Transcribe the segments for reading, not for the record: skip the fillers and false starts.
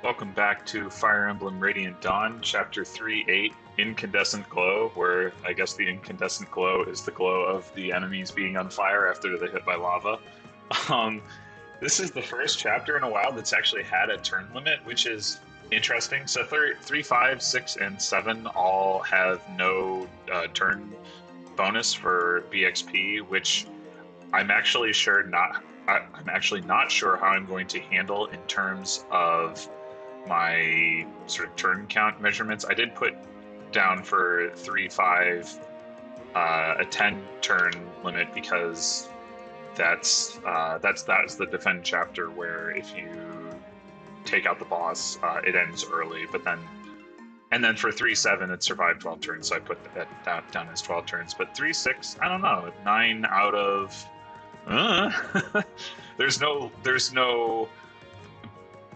Welcome back to Fire Emblem Radiant Dawn, Chapter 3-8, Incandescent Glow, where I guess the incandescent glow is the glow of the enemies being on fire after they're hit by lava. Um, this is the first chapter in a while that's actually had a turn limit, which is interesting. So 3, 5, 6, and 7 all have no turn bonus for BXP, which I'm actually I'm actually not sure how I'm going to handle in terms of my sort of turn count measurements. I did put down for 3, 5 a 10 turn limit because that's the defend chapter where if you take out the boss, it ends early. And then for 3, 7, it survived 12 turns, so I put that down as 12 turns. But 3, 6, I don't know, 9 out of there's no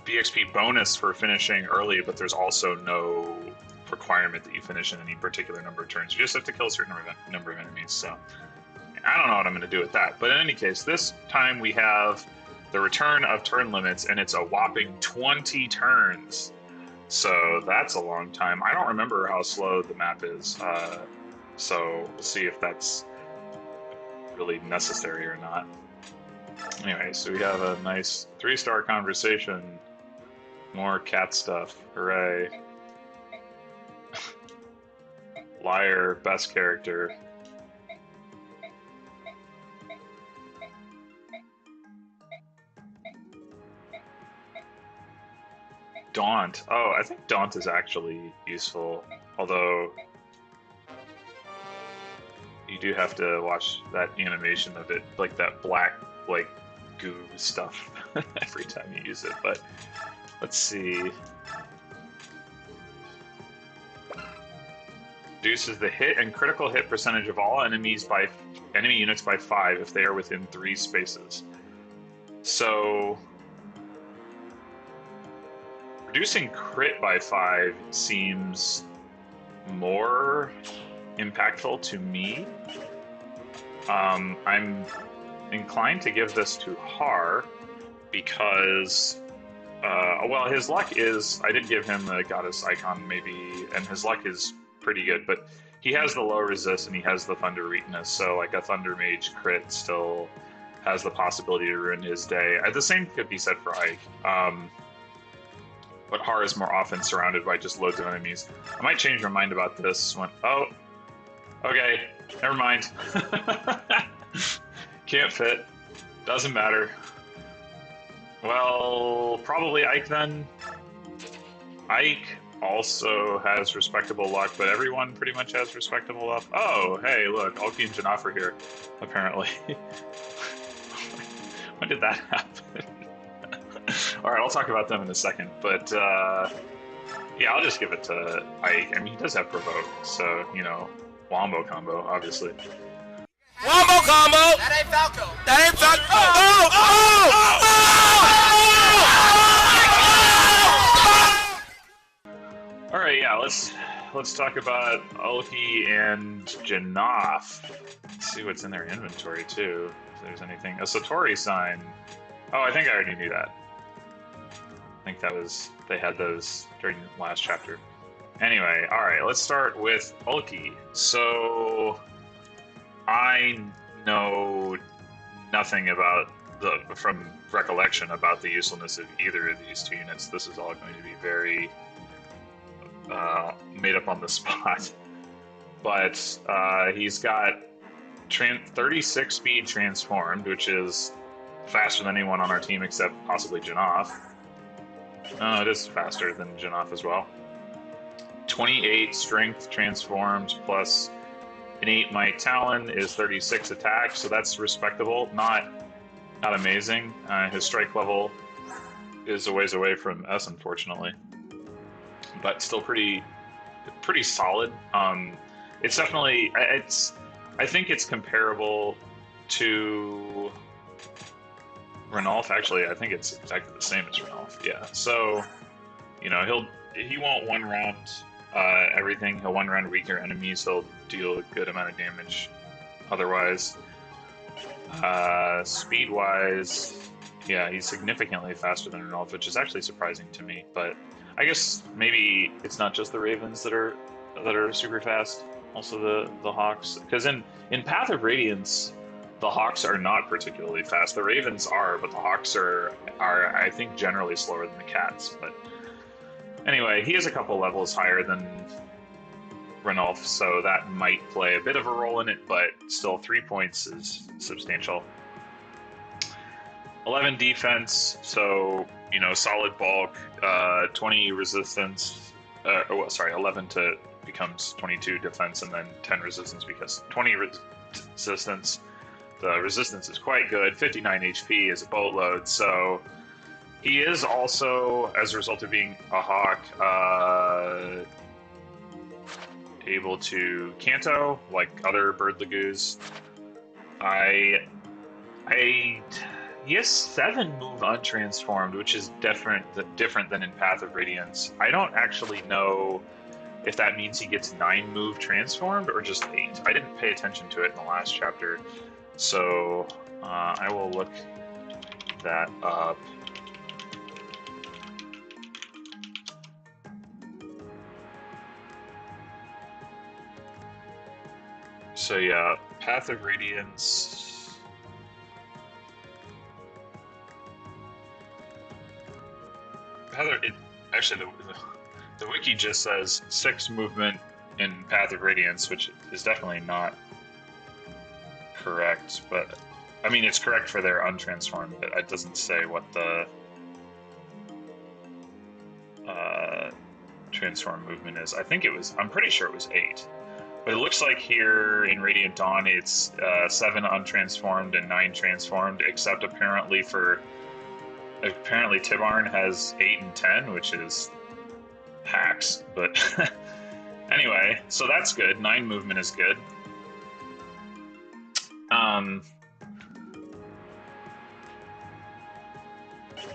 BXP bonus for finishing early, but there's also no requirement that you finish in any particular number of turns. You just have to kill a certain number of enemies. So I don't know what I'm going to do with that. But in any case, this time we have the return of turn limits, and it's a whopping 20 turns. So that's a long time. I don't remember how slow the map is. So we'll see if that's really necessary or not. Anyway, so we have a nice 3-star conversation. More cat stuff. Hooray. Liar, best character. Daunt. Oh, I think Daunt is actually useful. Although you do have to watch that animation of it, like that black, like, goo stuff every time you use it. But let's see. Reduces the hit and critical hit percentage of all enemy units by 5 if they are within 3 spaces. So reducing crit by 5 seems more impactful to me. I'm inclined to give this to Har because, well, his luck is, I did give him the goddess icon maybe, and his luck is pretty good, but he has the low resist and he has the thunder weakness, so like a thunder mage crit still has the possibility to ruin his day. The same could be said for Ike. But Har is more often surrounded by just loads of enemies. I might change my mind about this one. Oh, okay, never mind. Can't fit. Doesn't matter. Well, probably Ike then. Ike also has respectable luck, but everyone pretty much has respectable luck. Oh, hey, look, Ulki and Janaf are here, apparently. When did that happen? Alright, I'll talk about them in a second, but yeah, I'll just give it to Ike. I mean, he does have Provoke, so, you know, Wombo combo, obviously. Wombo combo! That ain't Falco! That ain't Falco! Oh! Alright, yeah, let's talk about Ulki and Janaf. Let's see what's in their inventory, too, if there's anything. A Satori sign. Oh, I think I already knew that. I think that was, they had those during the last chapter. Anyway, alright, let's start with Ulki. So, I know nothing about from recollection about the usefulness of either of these two units. This is all going to be very made up on the spot. But he's got 36 speed transformed, which is faster than anyone on our team except possibly Janaf. No, it is faster than Janaf as well. 28 strength transformed plus an 8 might talon is 36 attack, so that's respectable. Not amazing. His strike level is a ways away from S, unfortunately, but still pretty solid. It's definitely I think it's comparable to Ranulf. Actually, I think it's exactly the same as Ranulf. Yeah. So, you know, he won't one round everything. He'll one round weaker enemies. He'll deal a good amount of damage. Otherwise, speed wise, Yeah, he's significantly faster than Ranulph, which is actually surprising to me. But I guess maybe it's not just the Ravens that are super fast. Also the Hawks, because in Path of Radiance, the Hawks are not particularly fast. The Ravens are, but the Hawks are I think generally slower than the Cats. But anyway, he is a couple levels higher than Ranulph, so that might play a bit of a role in it. But still, 3 points is substantial. 11 defense, so solid bulk. 20 resistance. Well, sorry, 11 to becomes 22 defense, and then 10 resistance because 20 resistance. The resistance is quite good. 59 HP is a boatload. So he is also, as a result of being a hawk, able to Canto like other bird lagoos. He has 7 move untransformed, which is different than in Path of Radiance. I don't actually know if that means he gets 9 move transformed or just 8. I didn't pay attention to it in the last chapter, so I will look that up. So yeah, Path of Radiance. Actually, the wiki just says 6 movement in Path of Radiance, which is definitely not correct. But I mean, it's correct for their untransformed, but it doesn't say what the transform movement is. I'm pretty sure it was 8. But it looks like here in Radiant Dawn, it's 7 untransformed and 9 transformed, except apparently Tibarn has 8 and 10, which is hacks. But anyway, so that's good. 9 movement is good.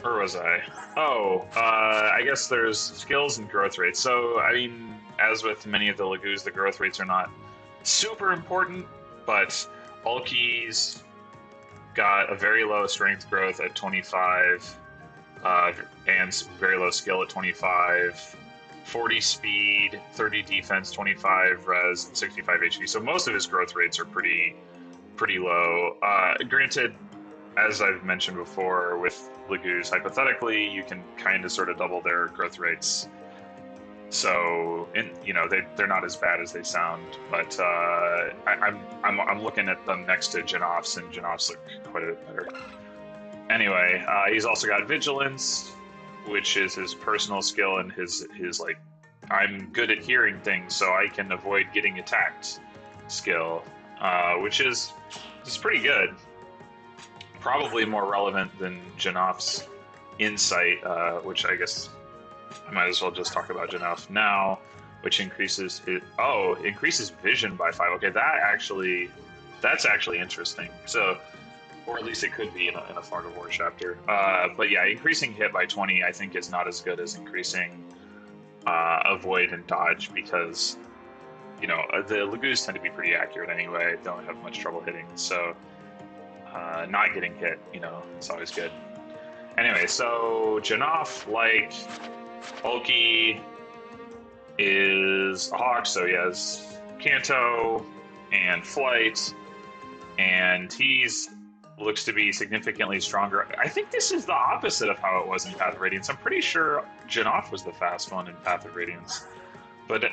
Where was I? I guess there's skills and growth rates. So, I mean, as with many of the Lagoos, the growth rates are not super important, but Ulki's got a very low strength growth at 25, and very low skill at 25, 40 speed, 30 defense, 25 res, and 65 HP. So most of his growth rates are pretty low. Granted, as I've mentioned before, with Lagoos, hypothetically, you can kind of sort of double their growth rates. So, they're not as bad as they sound. But I'm looking at them next to Janoff's, and Janoff's look quite a bit better. Anyway, he's also got Vigilance, which is his personal skill and his like, I'm good at hearing things, so I can avoid getting attacked skill, which is pretty good. Probably more relevant than Janoff's Insight, which I guess I might as well just talk about Janoff now, which increases increases vision by 5. Okay, that's actually interesting. So, or at least it could be in a Fog of War chapter. But yeah, increasing hit by 20 I think is not as good as increasing avoid and dodge, because the Lagoos tend to be pretty accurate anyway. Don't have much trouble hitting, so not getting hit, it's always good. Anyway, so Janoff, like Ulki, is a hawk, so he has Canto and Flight, and looks to be significantly stronger. I think this is the opposite of how it was in Path of Radiance. I'm pretty sure Janoff was the fast one in Path of Radiance, but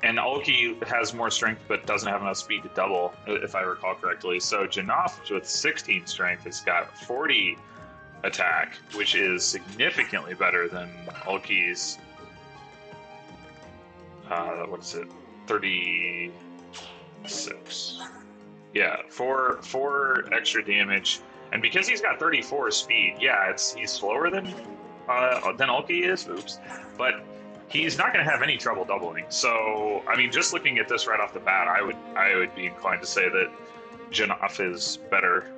and Ulki has more strength but doesn't have enough speed to double, if I recall correctly. So Janoff with 16 strength has got 40 attack, which is significantly better than Ulki's 36. Yeah, 4 extra damage, and because he's got 34 speed, yeah, he's slower than Ulki is. Oops, but he's not going to have any trouble doubling. So, I mean, just looking at this right off the bat, I would be inclined to say that Janoff is better.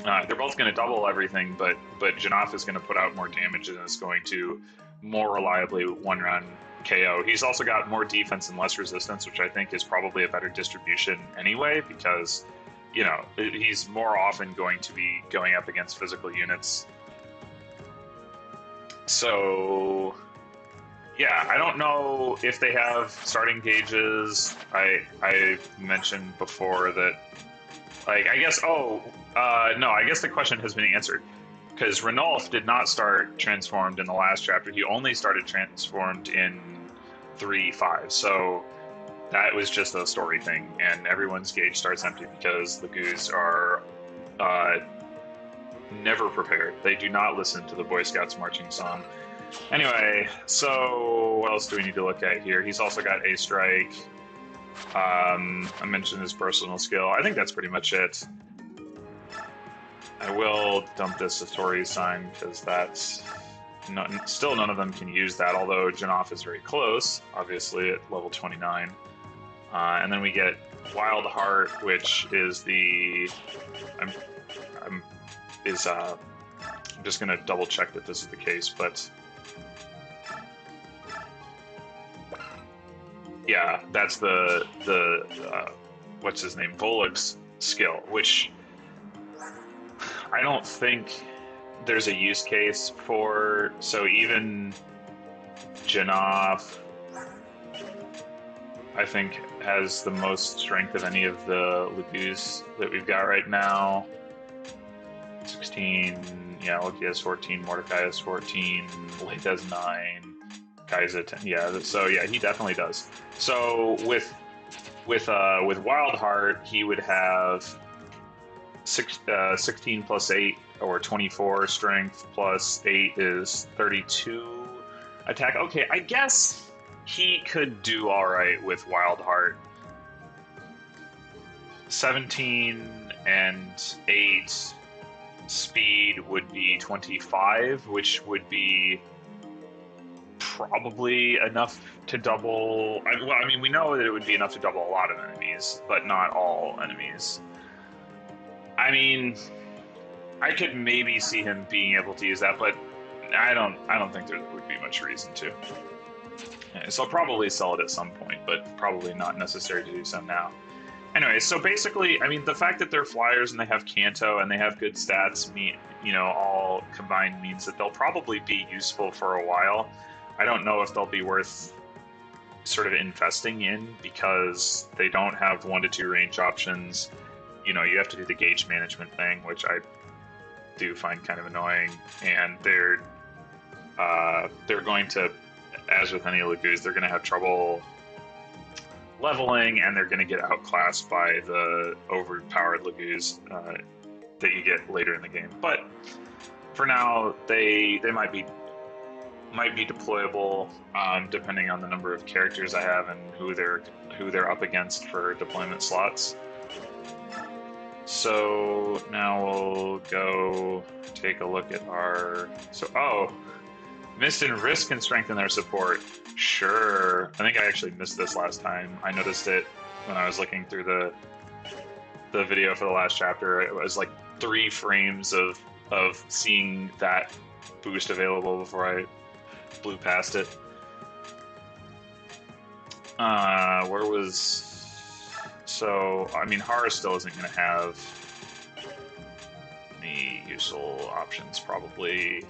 They're both going to double everything, but Janoff is going to put out more damage and is going to more reliably one-run KO. He's also got more defense and less resistance, which I think is probably a better distribution anyway, because you know, he's more often going to be going up against physical units. So, yeah, I don't know if they have starting gauges. I mentioned before that, like, I guess, no, I guess the question has been answered. Because Ranulf did not start transformed in the last chapter. He only started transformed in 3.5. So that was just a story thing, and everyone's gauge starts empty because the Goos are never prepared. They do not listen to the Boy Scouts marching song. Anyway, so what else do we need to look at here? He's also got A Strike. I mentioned his personal skill. I think that's pretty much it. I will dump this Satori sign because that's still none of them can use that, although Janov is very close, obviously, at level 29. And then we get Wild Heart, which is the... I'm just going to double check that this is the case, but... Yeah, that's the what's his name, Volug's skill, which I don't think there's a use case for. So even Janov, I think, has the most strength of any of the Lagus that we've got right now. 16, yeah, Loki has 14, Mordecai has 14, Late has 9, Kai's at 10. Yeah, so yeah, he definitely does. So with Wild Heart, he would have 16 plus 8, or 24 strength, plus 8 is 32 attack. Okay, I guess he could do all right with Wild Heart. 17 and 8 speed would be 25, which would be probably enough to double. Well, I mean, we know that it would be enough to double a lot of enemies, but not all enemies. I mean, I could maybe see him being able to use that, but I don't think there would be much reason to. So I'll probably sell it at some point, but probably not necessary to do so now. Anyway, so basically, I mean, the fact that they're flyers and they have Kanto and they have good stats, all combined means that they'll probably be useful for a while. I don't know if they'll be worth sort of investing in because they don't have 1 to 2 range options. You know, you have to do the gauge management thing, which I do find kind of annoying. And they're going to, as with any Lagoos, they're going to have trouble leveling, and they're going to get outclassed by the overpowered Lagoos that you get later in the game. But for now, they might be deployable depending on the number of characters I have and who they're up against for deployment slots. So now we'll go take a look at our... Mist and Risk can strengthen their support. Sure. I think I actually missed this last time. I noticed it when I was looking through the video for the last chapter. It was like 3 frames of seeing that boost available before I blew past it. Where was... So, I mean, Horror still isn't going to have any useful options, probably.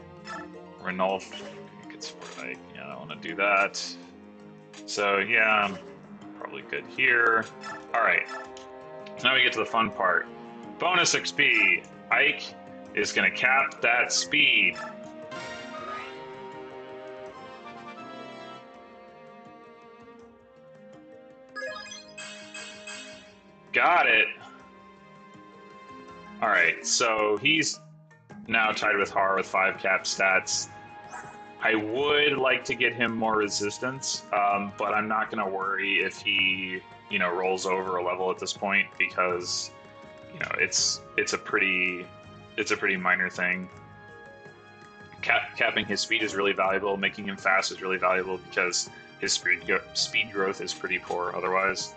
Ranulf, it's like, yeah, I don't want to do that. So, yeah, I'm probably good here. Alright, now we get to the fun part. Bonus XP. Ike is going to cap that speed. Got it. Alright, so he's now tied with Horror with 5 cap stats. I would like to get him more resistance, but I'm not going to worry if he, rolls over a level at this point because, it's a pretty minor thing. Capping his speed is really valuable. Making him fast is really valuable because his speed growth is pretty poor otherwise.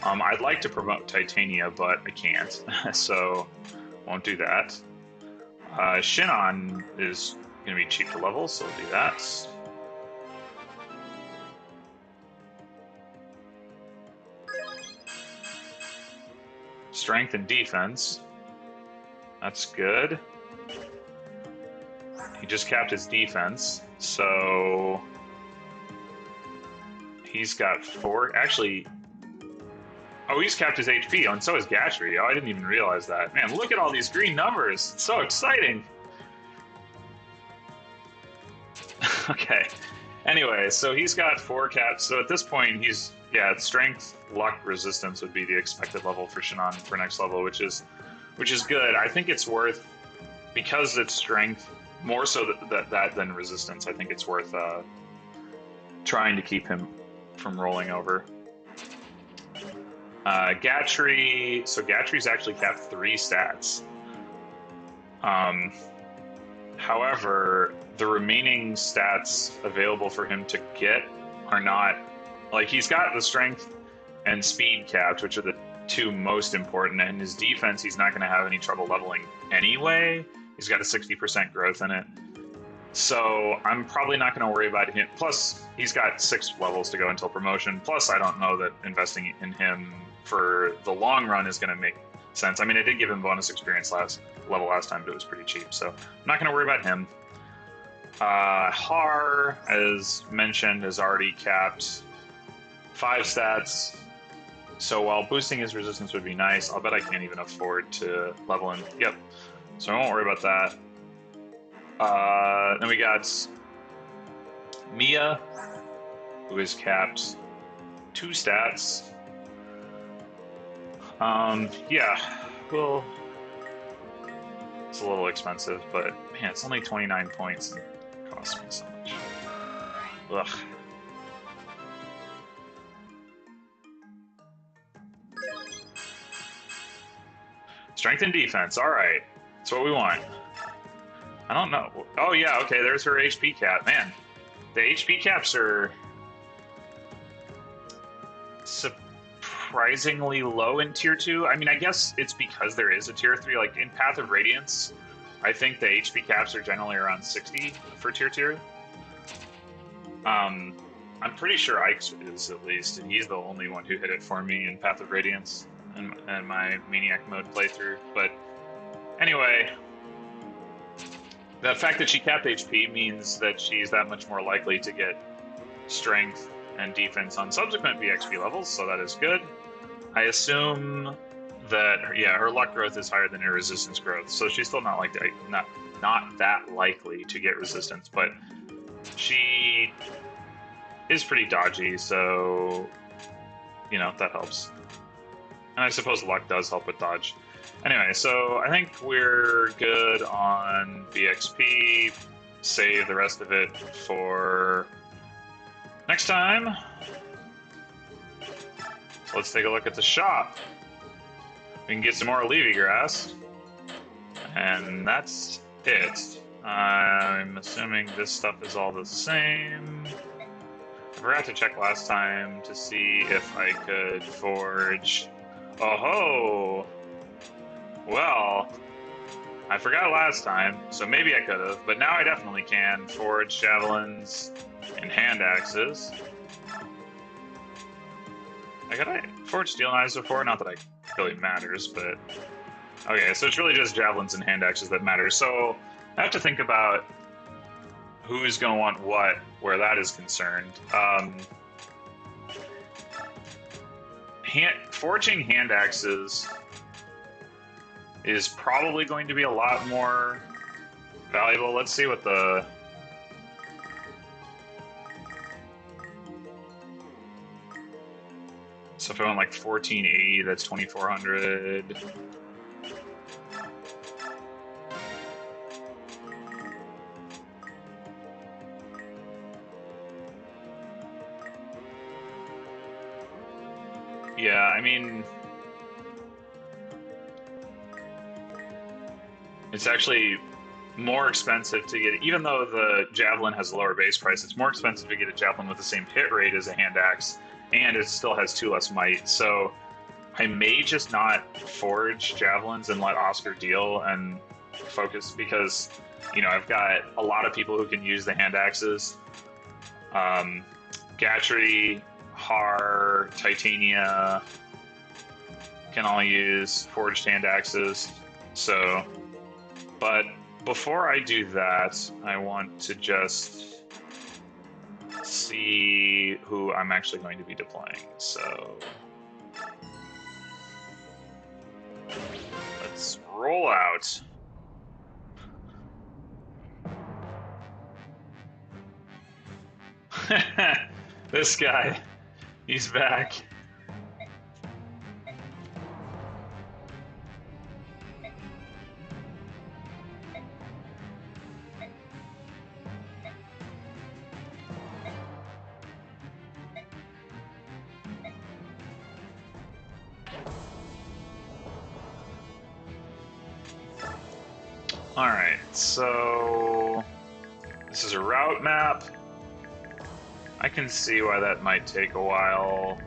I'd like to promote Titania, but I can't, so won't do that. Shinon is going to be cheap to level, so we'll do that. strength and defense. That's good. He just capped his defense, so he's got 4. Actually, oh, he's capped his HP, and so is Gatry. Oh, I didn't even realize that. Man, look at all these green numbers. It's so exciting. Okay. Anyway, so he's got 4 caps. So at this point, he's, yeah, strength, luck, resistance would be the expected level for Shannon for next level, which is good. I think it's worth, because it's strength, more so that than resistance. I think it's worth trying to keep him from rolling over. Gatry, so Gatry's actually capped 3 stats. However, the remaining stats available for him to get are not, like, he's got the strength and speed capped, which are the 2 most important, and his defense he's not going to have any trouble leveling anyway. He's got a 60% growth in it. So I'm probably not going to worry about him. Plus, he's got 6 levels to go until promotion. Plus, I don't know that investing in him for the long run is going to make sense. I mean, I did give him bonus experience last time, but it was pretty cheap. So I'm not going to worry about him. Har, as mentioned, is already capped 5 stats. So while boosting his resistance would be nice, I'll bet I can't even afford to level him. Yep. So I won't worry about that. Then we got Mia, who is capped 2 stats. Yeah, well, it's a little expensive, but man, it's only 29 points and it costs me so much. Ugh. Strength and defense, all right. That's what we want. I don't know. Oh, yeah, okay, there's her HP cap. Man, the HP caps are surprisingly low in Tier 2. I mean, I guess it's because there is a Tier 3. Like, in Path of Radiance, I think the HP caps are generally around 60 for Tier 2. I'm pretty sure Ike's is, at least, and he's the only one who hit it for me in Path of Radiance in my Maniac mode playthrough. But anyway, the fact that she capped HP means that she's that much more likely to get strength and defense on subsequent VXP levels, so that is good. I assume that, yeah, her luck growth is higher than her resistance growth, so she's still not that likely to get resistance, but she is pretty dodgy, so, you know, that helps. And I suppose luck does help with dodge. Anyway, so I think we're good on VXP. Save the rest of it for next time. So let's take a look at the shop. We can get some more Levy grass. And that's it. I'm assuming this stuff is all the same. I forgot to check last time to see if I could forge. Oh ho! Well, I forgot last time, so maybe I could have, but now I definitely can forge javelins and hand axes. Could I forge steel knives before? Not that it really matters, but... Okay, so it's really just javelins and hand axes that matter. So I have to think about who's going to want what, where that is concerned. Forging hand axes is probably going to be a lot more valuable. Let's see what the... So if I went like 1480, that's 2400. Yeah, I mean, it's actually more expensive to get, even though the javelin has a lower base price, it's more expensive to get a javelin with the same hit rate as a hand axe, and it still has 2 less might. So I may just not forge javelins and let Oscar deal and focus, because, you know, I've got a lot of people who can use the hand axes. Gatry, Har, Titania, can all use forged hand axes. So, but before I do that, I want to just see who I'm actually going to be deploying. So let's roll out. This guy, he's back. Alright, so this is a route map. I can see why that might take a while.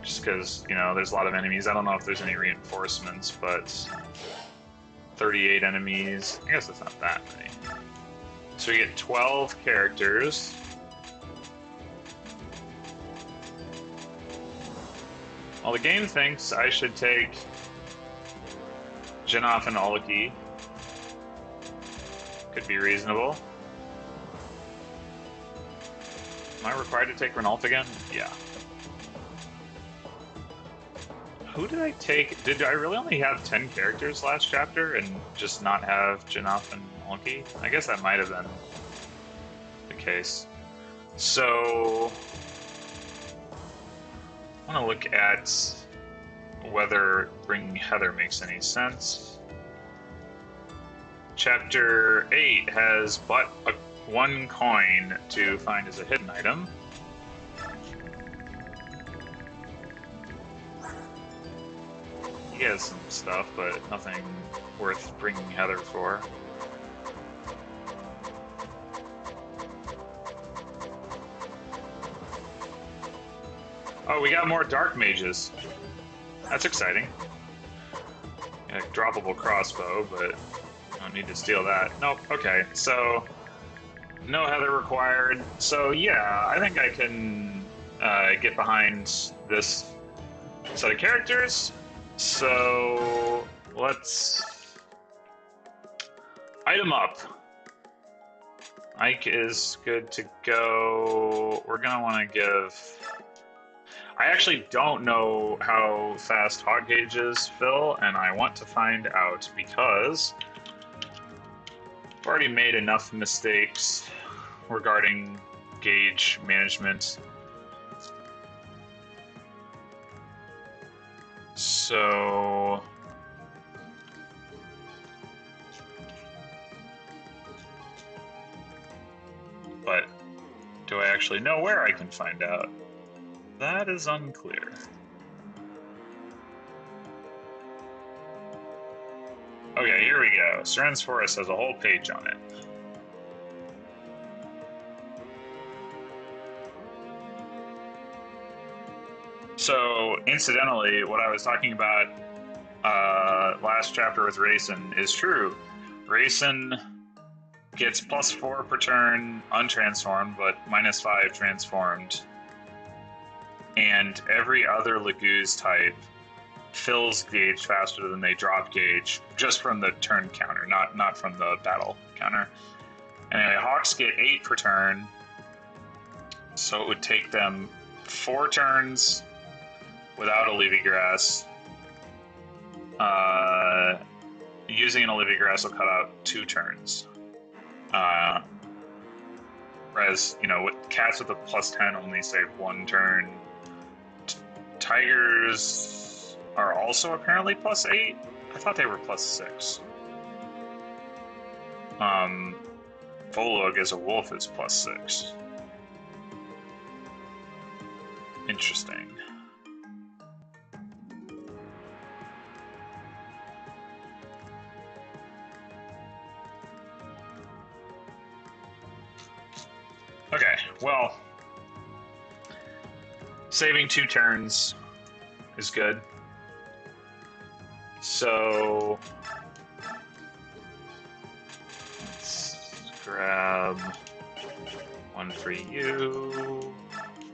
Just because, you know, there's a lot of enemies. I don't know if there's any reinforcements, but 38 enemies. I guess that's not that many. So we get 12 characters. Well, the game thinks I should take Janoff and Olki. Could be reasonable. Am I required to take Renault again? Yeah. Who did I take? Did I really only have 10 characters last chapter and just not have Janoff and Olki? I guess that might have been the case. So I want to look at whether bringing Heather makes any sense. Chapter 8 has but one coin to find as a hidden item. He has some stuff, but nothing worth bringing Heather for. Oh, we got more dark mages. That's exciting. Yeah, droppable crossbow, but I don't need to steal that. Nope, okay, so no Heather required. So yeah, I think I can get behind this set of characters. So let's item up. Ike is good to go. We're gonna want to give... I actually don't know how fast hot gauges fill, and I want to find out because I've already made enough mistakes regarding gauge management. So but do I actually know where I can find out? That is unclear. Okay, here we go. Seren's Forest has a whole page on it. So, incidentally, what I was talking about last chapter with Rayson is true. Rayson gets +4 per turn untransformed, but -5 transformed. And every other Laguz type fills gauge faster than they drop gauge, just from the turn counter, not from the battle counter. Anyway, Hawks get 8 per turn, so it would take them 4 turns without Olivia Grass. Using an Olivia Grass will cut out 2 turns. Whereas, you know, with cats with a +10 only save 1 turn. Tigers are also apparently +8. I thought they were +6. Volug as a wolf is +6. Interesting. Okay, well, saving 2 turns is good. So let's grab 1 for you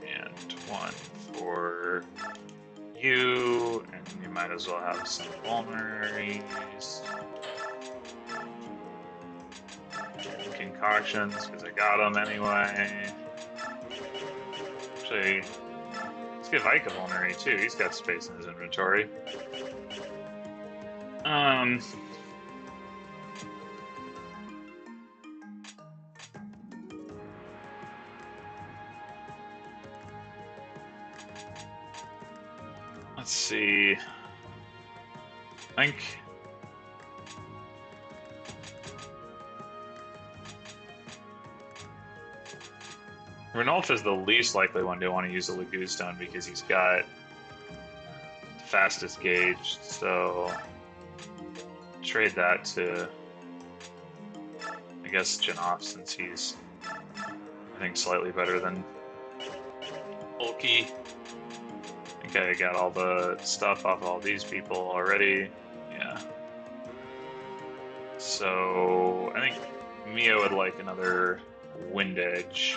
and 1 for you, and you might as well have some vulneraries. And concoctions, because I got them anyway. Actually, let's give Ike a vulnerary too. He's got space in his inventory. Let's see. I think Renulf is the least likely one to want to use the Lagoon Stone because he's got the fastest gauge, so trade that to, I guess, Janoff, since he's, I think, slightly better than Bulky. Okay, I got all the stuff off all these people already. Yeah. So I think Mio would like another Wind Edge.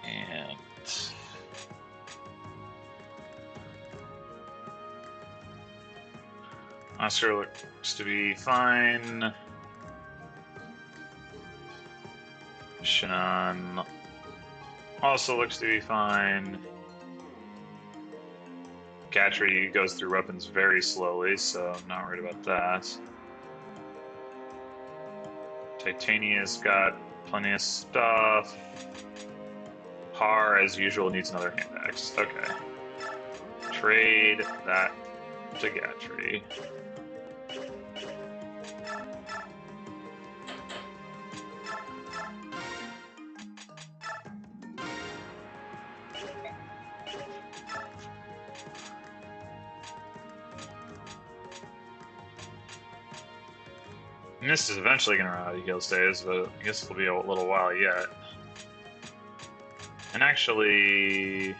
And Oscar looks to be fine. Shannon also looks to be fine. Gatry goes through weapons very slowly, so I'm not worried about that. Titania's got plenty of stuff. Har, as usual, needs another hand axe. Okay. Trade that to Gatry. And this is eventually going to run out of heal stays, but I guess it'll be a little while yet. And actually...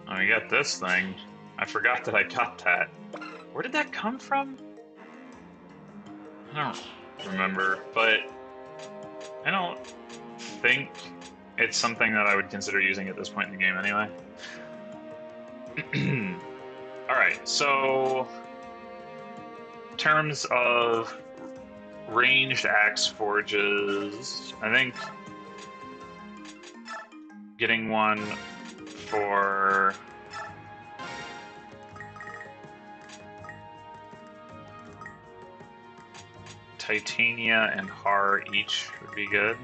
oh, we got this thing. I forgot that I got that. Where did that come from? I don't remember, but I don't think it's something that I would consider using at this point in the game anyway. Alright, so in terms of ranged axe forges, I think getting one for Titania and Har each would be good.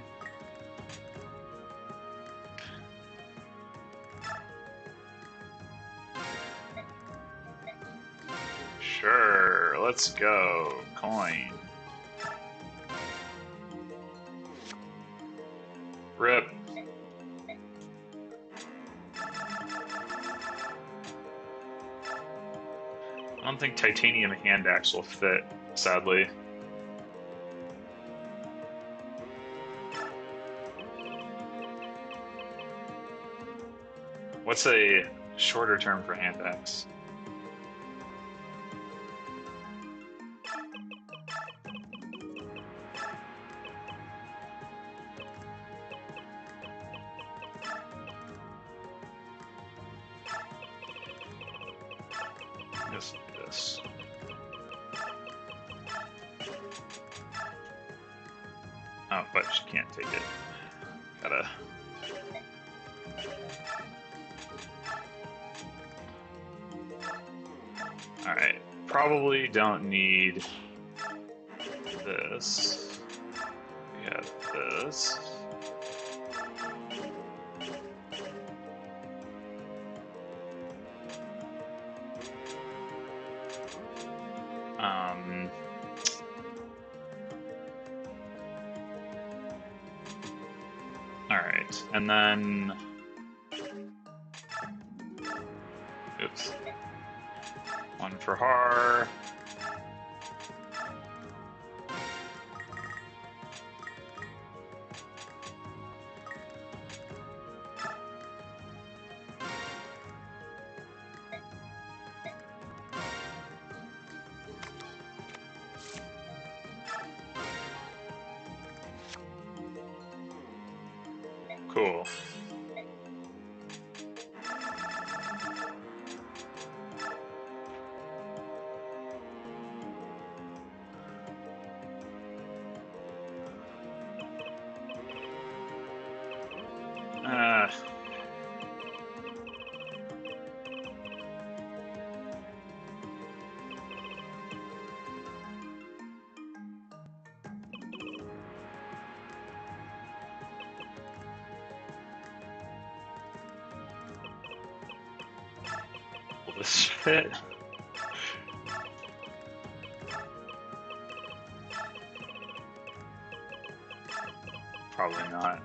Sure, let's go. Coin. Rip. I don't think titanium hand axe will fit, sadly. What's a shorter term for hand axe? Just do this. Oh, but she can't take it. Gotta... Alright, probably don't need this. We have this. Alright, and then... oops. One for Har. this shit. Probably not.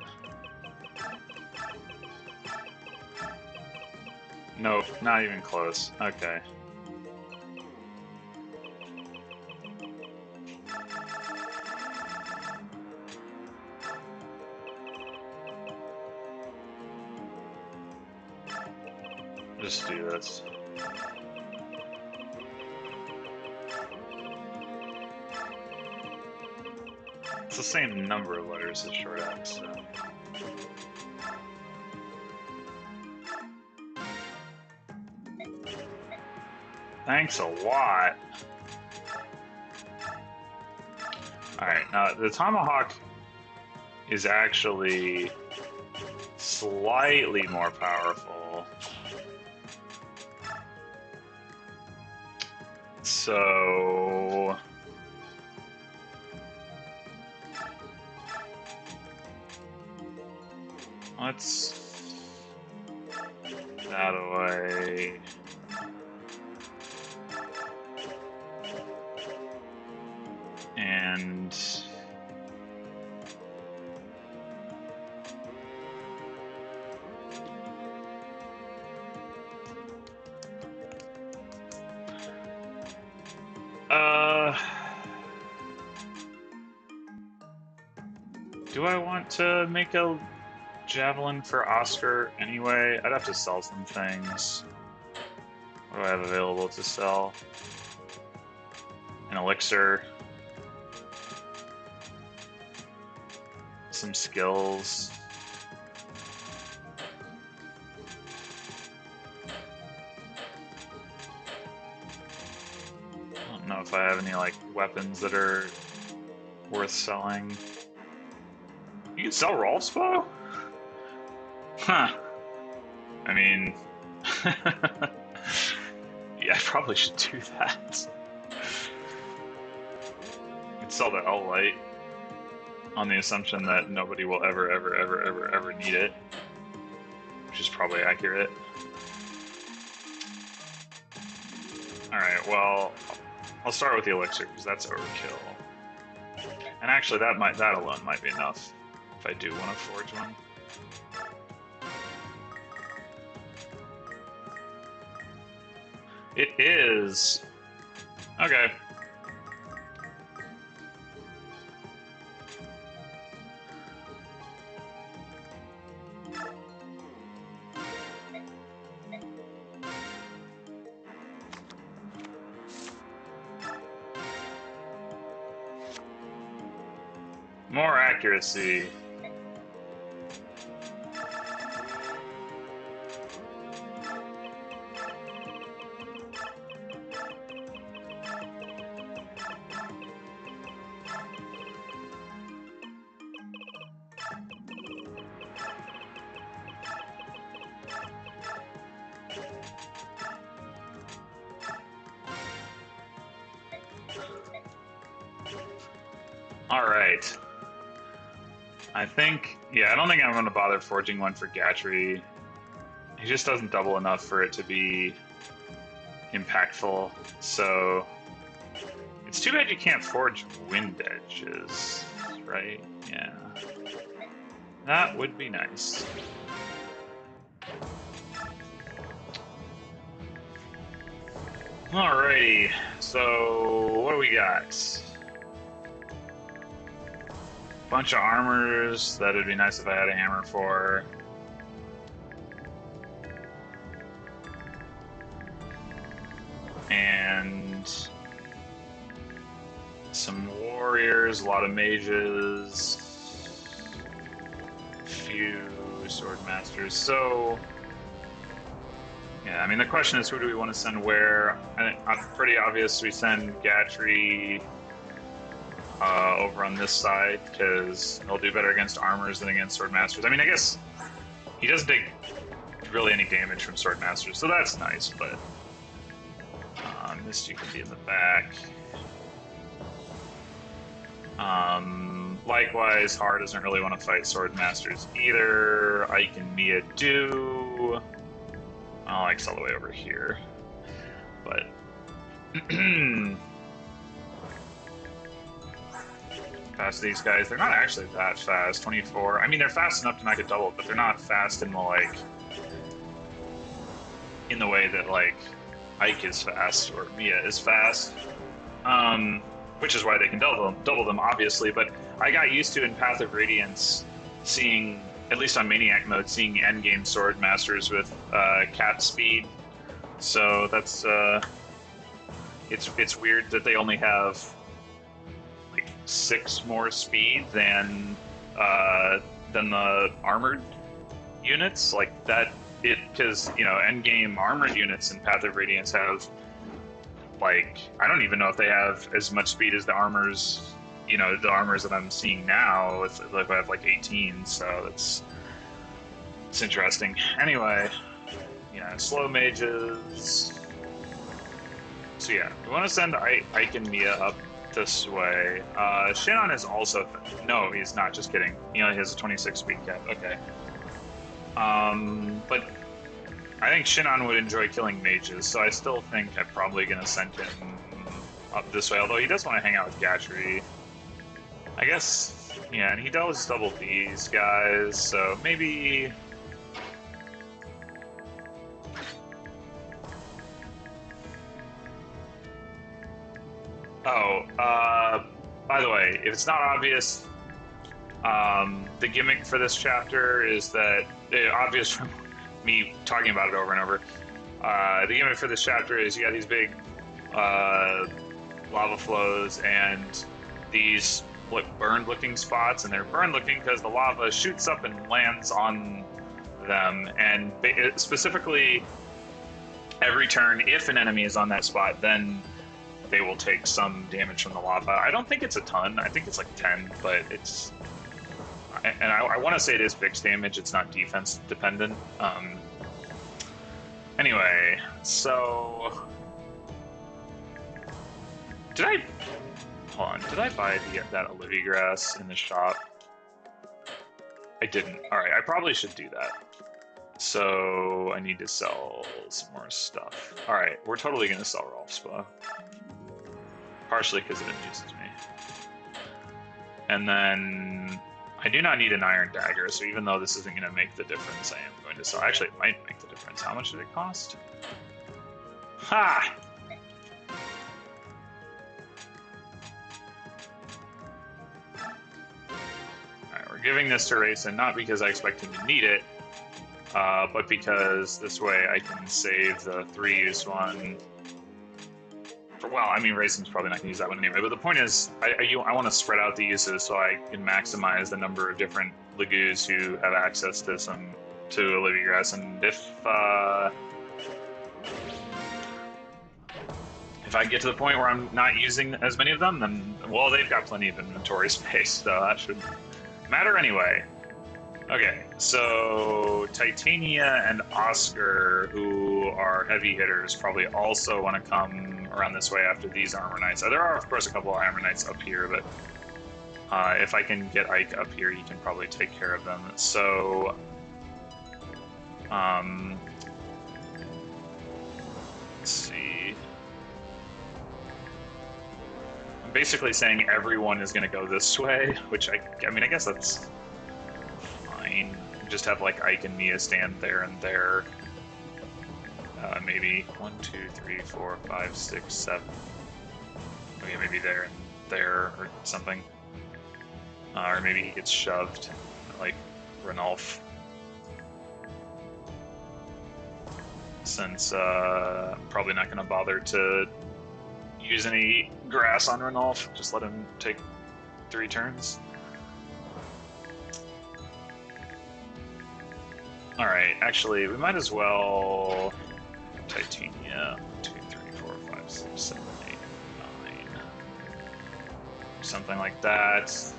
Nope, not even close. Okay. Just do this. It's the same number of letters as short X, so. Thanks a lot. Alright, now the tomahawk is actually slightly more powerful. So let's that away. And do I want to make a javelin for Oscar anyway? I'd have to sell some things. What do I have available to sell? An elixir. Some skills. I don't know if I have any like weapons that are worth selling. You can sell Rolf's bow? Huh. I mean, yeah, I probably should do that. You can sell the L-Light on the assumption that nobody will ever need it, which is probably accurate. Alright, well, I'll start with the elixir, because that's overkill. And actually, that alone might be enough, if I do want to forge one. It is. Okay. More accuracy. All right. I think, yeah, I don't think I'm going to bother forging one for Gatry. He just doesn't double enough for it to be impactful. So it's too bad you can't forge wind edges, right? Yeah. That would be nice. Alrighty, so what do we got? Bunch of armors that would be nice if I had a hammer for. And some warriors, a lot of mages, few sword masters. So yeah, I mean the question is, who do we want to send where? I think it's pretty obvious we send Gatry over on this side, because he'll do better against armors than against sword masters. I mean, I guess he doesn't take really any damage from sword masters, so that's nice, but Misty can be in the back. Likewise, Har doesn't really want to fight sword masters either. Ike and Mia do. I'll X all the way over here. Past these guys, they're not actually that fast. 24. I mean, they're fast enough to knock it double, but they're not fast in the like in the way that like Ike is fast or Mia is fast. Which is why they can double them, obviously. But I got used to in Path of Radiance seeing, at least on Maniac mode, seeing endgame sword masters with cat speed. So that's it's weird that they only have like 6 more speed than the armored units like that. Because you know, endgame armored units in Path of Radiance have like, I don't even know if they have as much speed as the armors. You know, the armors that I'm seeing now, it's like I have like 18, so it's interesting. Anyway, yeah, slow mages. So yeah, we want to send Ike and Mia up this way. Shannon is also... No, he's not, just kidding. He only has a 26 speed cap, okay. But I think Shannon would enjoy killing mages, so I still think I'm probably going to send him up this way, although he does want to hang out with Gatry. I guess, yeah, and he does double these guys, so maybe... Oh, by the way, if it's not obvious, the gimmick for this chapter is that, obvious from me talking about it over and over, the gimmick for this chapter is you got these big lava flows and these burned looking spots, and they're burned looking because the lava shoots up and lands on them, and specifically every turn, if an enemy is on that spot, then they will take some damage from the lava. I don't think it's a ton. I think it's like 10, but it's... And I want to say it is fixed damage. It's not defense dependent. Anyway, so... Hold on. Did I buy that Olivia grass in the shop? I didn't. Alright, I probably should do that. So I need to sell some more stuff. Alright, we're totally going to sell Rolf Spa. Partially because it amuses me. And then I do not need an iron dagger, so even though this isn't going to make the difference, I am going to sell. Actually, it might make the difference. How much did it cost? Ha! Alright, we're giving this to Rayson, not because I expect him to need it, but because this way I can save the 3-use one. Well, I mean, Rayson's probably not going to use that one anyway, but the point is, I want to spread out the uses so I can maximize the number of different Lagoos who have access to Olivia Grass, and if I get to the point where I'm not using as many of them, then, well, they've got plenty of inventory space, so that should matter anyway. Okay, so Titania and Oscar, who are heavy hitters, probably also want to come around this way after these Armor Knights. There are, of course, a couple of Armor Knights up here, but if I can get Ike up here, he can probably take care of them. So, let's see. I'm basically saying everyone is going to go this way, which I mean, I guess that's fine. Just have like Ike and Mia stand there and there. Maybe 1, 2, 3, 4, 5, 6, 7. Okay, maybe there and there or something. Or maybe he gets shoved, like Ranulf. Since I'm probably not going to bother to use any grass on Ranulf, just let him take 3 turns. Alright, actually, we might as well... Titania, 1, 2, 3, 4, 5, 6, 7, 8, 9. Something like that.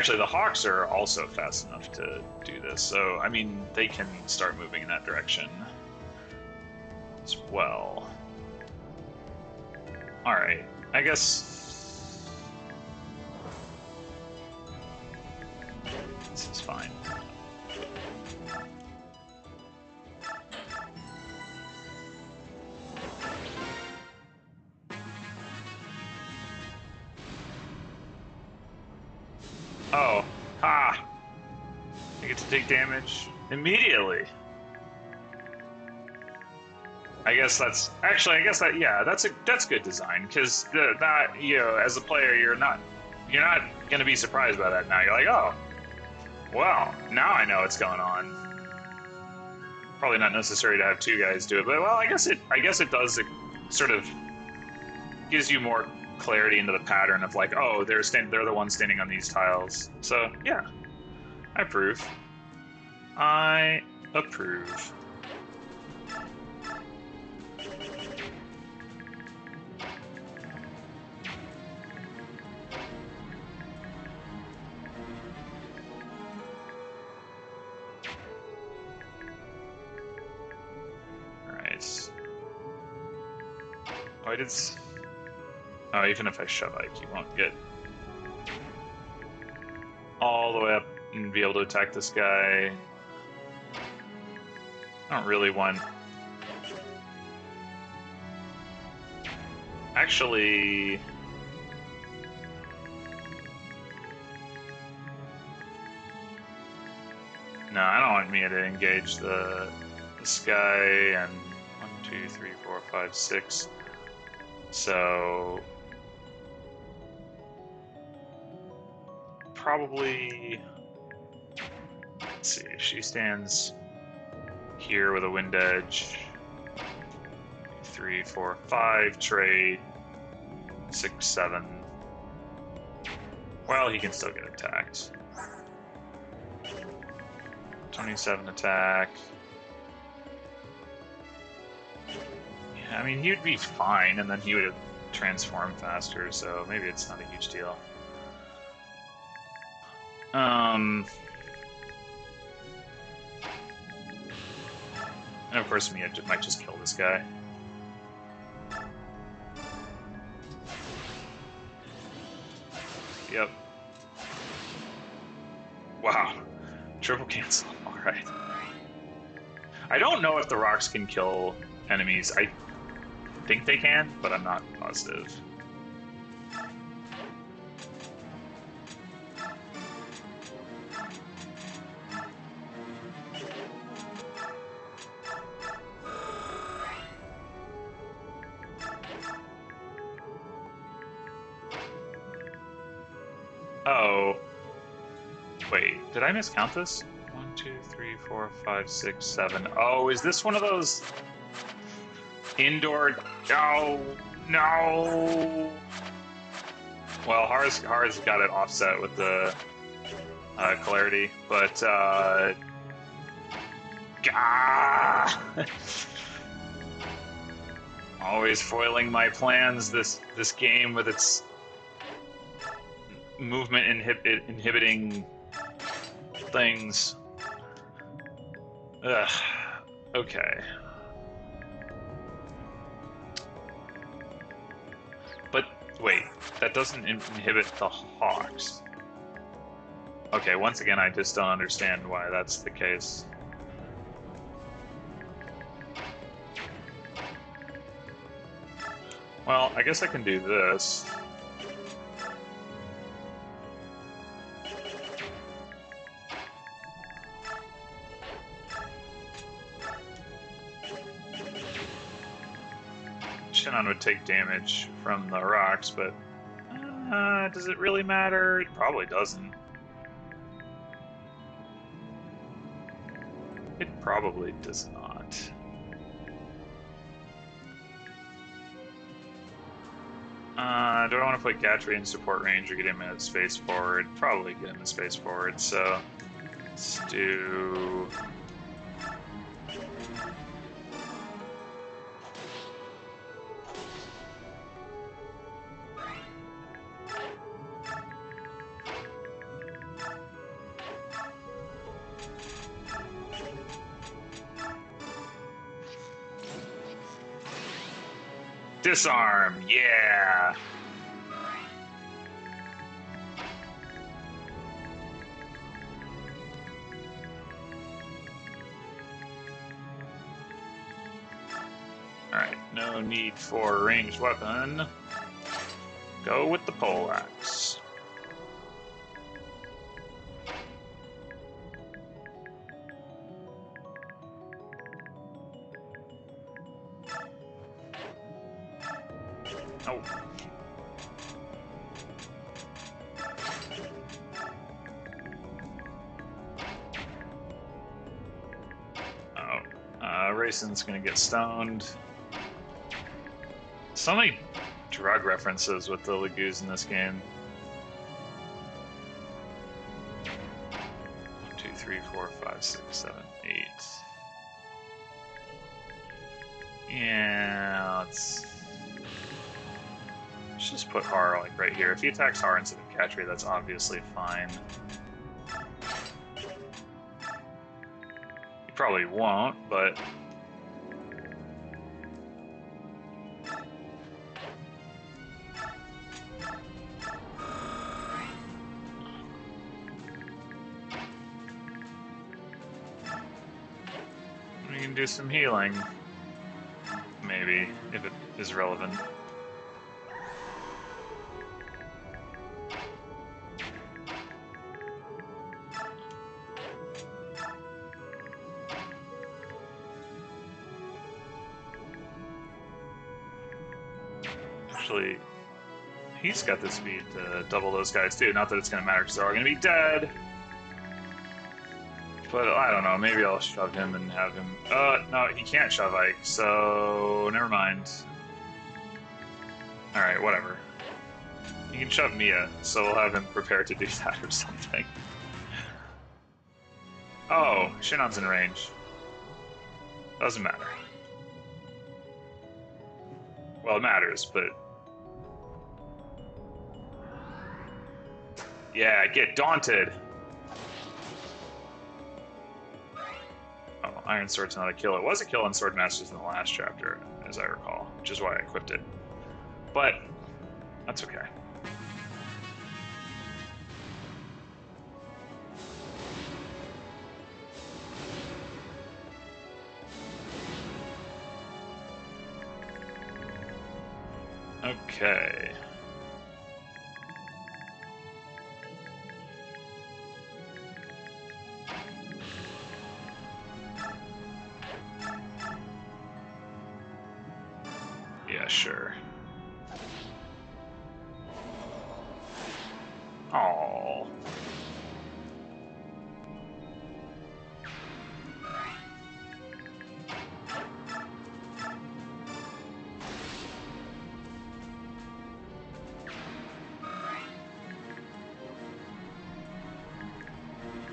Actually, the Hawks are also fast enough to do this, so I mean, they can start moving in that direction as well. Alright, I guess this is fine. Oh, ha! I get to take damage immediately. I guess that's actually. I guess that yeah, that's good design because that as a player you're not gonna be surprised by that now. You're like, oh, well, now I know what's going on. Probably not necessary to have two guys do it, but well, I guess it does. It sort of gives you more clarity into the pattern of like, oh, they're the ones standing on these tiles. So yeah, I approve. I approve. Oh, oh, even if I shove Ike, you won't get all the way up and be able to attack this guy. I don't really want... Actually... No, I don't want Mia to engage this guy and 1, 2, 3, 4, 5, 6. So probably, let's see, she stands here with a wind edge. 3, 4, 5 trade. 6, 7. Well, he can still get attacked. 27 attack. Yeah, I mean, he'd be fine, and then he would transform faster, so maybe it's not a huge deal. And of course, Mia might just kill this guy. Yep. Wow. Triple cancel. Alright. I don't know if the rocks can kill enemies. I think they can, but I'm not positive. Oh. Wait, did I miscount this? 1, 2, 3, 4, 5, 6, 7. Oh, is this one of those indoor? Oh, no. Well, Har's got it offset with the clarity, but always foiling my plans. This game with its movement inhibiting things. Ugh. Okay. But wait, that doesn't inhibit the Hawks. Okay, once again, I just don't understand why that's the case. Well, I guess I can do this. Shannon would take damage from the rocks, but does it really matter? It probably doesn't. It probably does not. Do I want to put Gatry in support range or get him in a space forward? Probably get him a space forward, so let's do... Disarm, yeah! Alright, no need for a ranged weapon. Go with the poleaxe. Oh. Rayson's gonna get stoned. So many drug references with the Lagoos in this game. 1, 2, 3, 4, 5, 6, 7, 8. Yeah, let's just put Har like right here. If he attacks Har instead of Katri, that's obviously fine. He probably won't, but we can do some healing. Maybe, if it is relevant. Actually, he's got the speed to double those guys too. Not that it's going to matter because they're all going to be dead. But I don't know, maybe I'll shove him and have him... no, he can't shove Ike, so never mind. Alright, whatever. He can shove Mia, so we'll have him prepare to do that or something. Oh, Shinnon's in range. Doesn't matter. Well, it matters, but... Yeah, get daunted! Oh, Iron Sword's not a kill. It was a kill on Sword Masters in the last chapter, as I recall, which is why I equipped it. But, that's okay. Okay. Yeah, sure. Oh.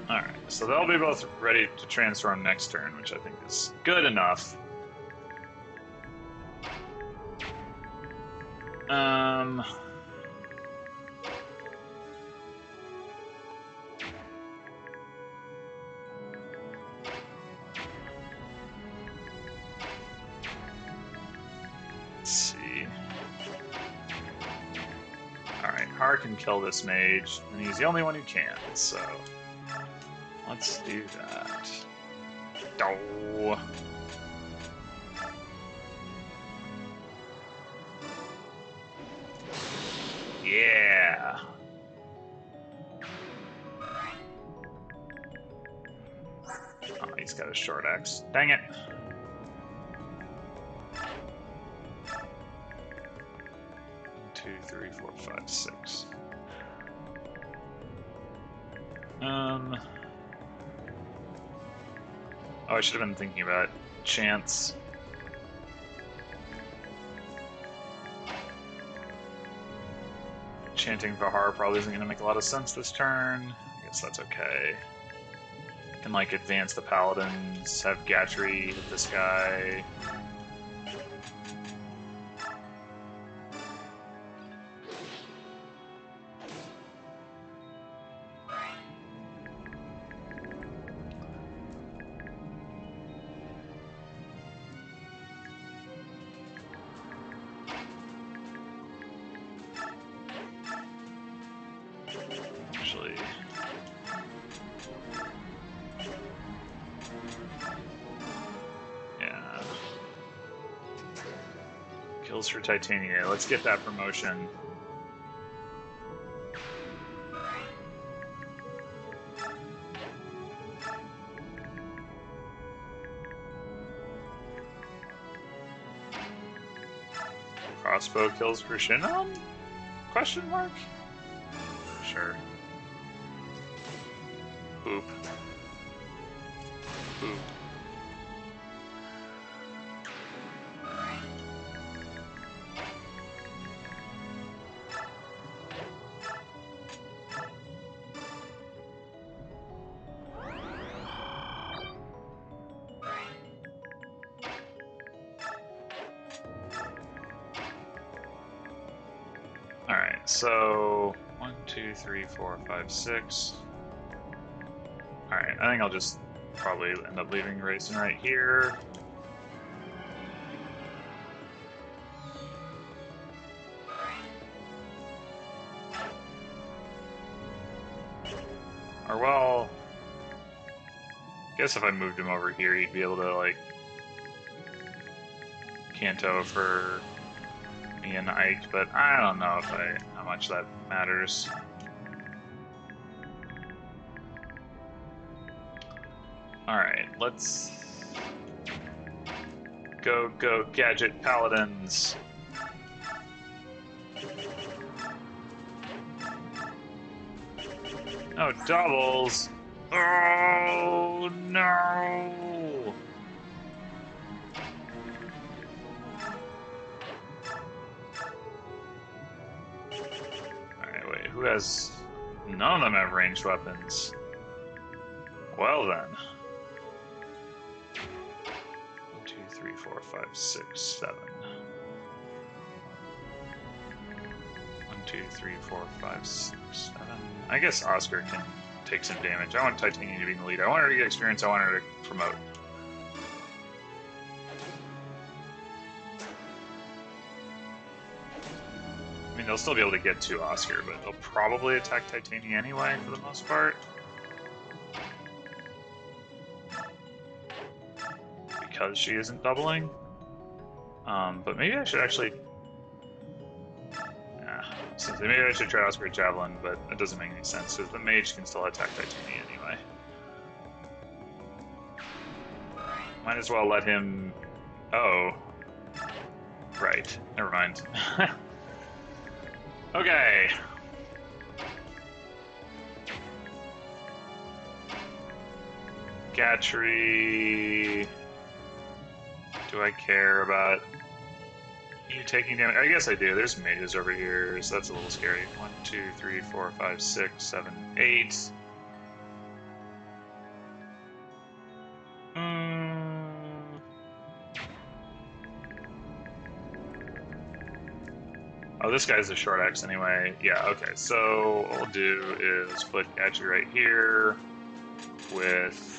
Alright, so they'll be both ready to transform next turn, which I think is good enough. Let's see. Alright, Har can kill this mage, and he's the only one who can, so let's do that. Oh. Yeah. Oh, he's got a short axe. Dang it. Two, three, four, five, six. Oh, I should have been thinking about chance. Chanting Vahar probably isn't going to make a lot of sense this turn. I guess that's okay. Can, like, advance the paladins, have Gatry hit this guy. Kills for Titania. Let's get that promotion. Crossbow kills for Shinon? Question mark? Sure. Boop. Boop. Alright, so 1, 2, 3, 4, 5, 6. Alright, I think I'll just probably end up leaving Racing right here. Or well, I guess if I moved him over here, he'd be able to like Kanto for me and Ike, but I don't know how much that matters. Alright, let's go Gadget Paladins. No doubles. Oh no. Alright, wait, who has... None of them have ranged weapons. Well then. 1, 2, 3, 4, 5, 6, 7. 1, 2, 3, 4, 5, 6, 7. I guess Oscar can take some damage. I want Titania to be in the lead. I want her to get experience. I want her to promote. I mean, they'll still be able to get to Oscar, but they'll probably attack Titania anyway, for the most part. Because she isn't doubling. But maybe I should actually... maybe I should try Oscar Javelin, but that doesn't make any sense, because the mage can still attack Titania anyway. Might as well let him... Oh. Right. Never mind. Okay. Gatry... Do I care about you taking damage? I guess I do. There's mages over here, so that's a little scary. 1, 2, 3, 4, 5, 6, 7, 8. Oh, this guy's a short axe anyway. Yeah, okay. So what we'll do is put Gatry right here with...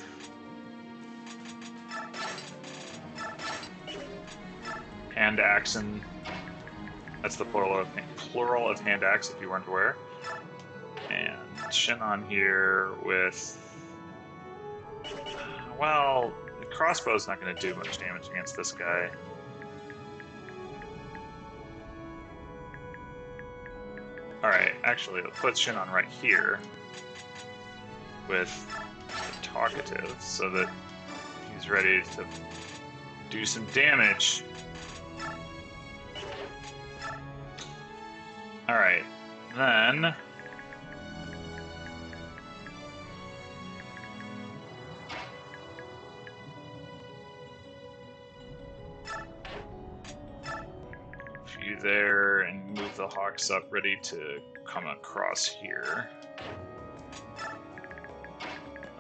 hand axe, and that's the plural of hand axe if you weren't aware. And Shinon here with, well, the crossbow's not going to do much damage against this guy. Alright, actually, let's put Shinon right here with the Talkative so that he's ready to do some damage. Alright, then... few there, and move the Hawks up, ready to come across here.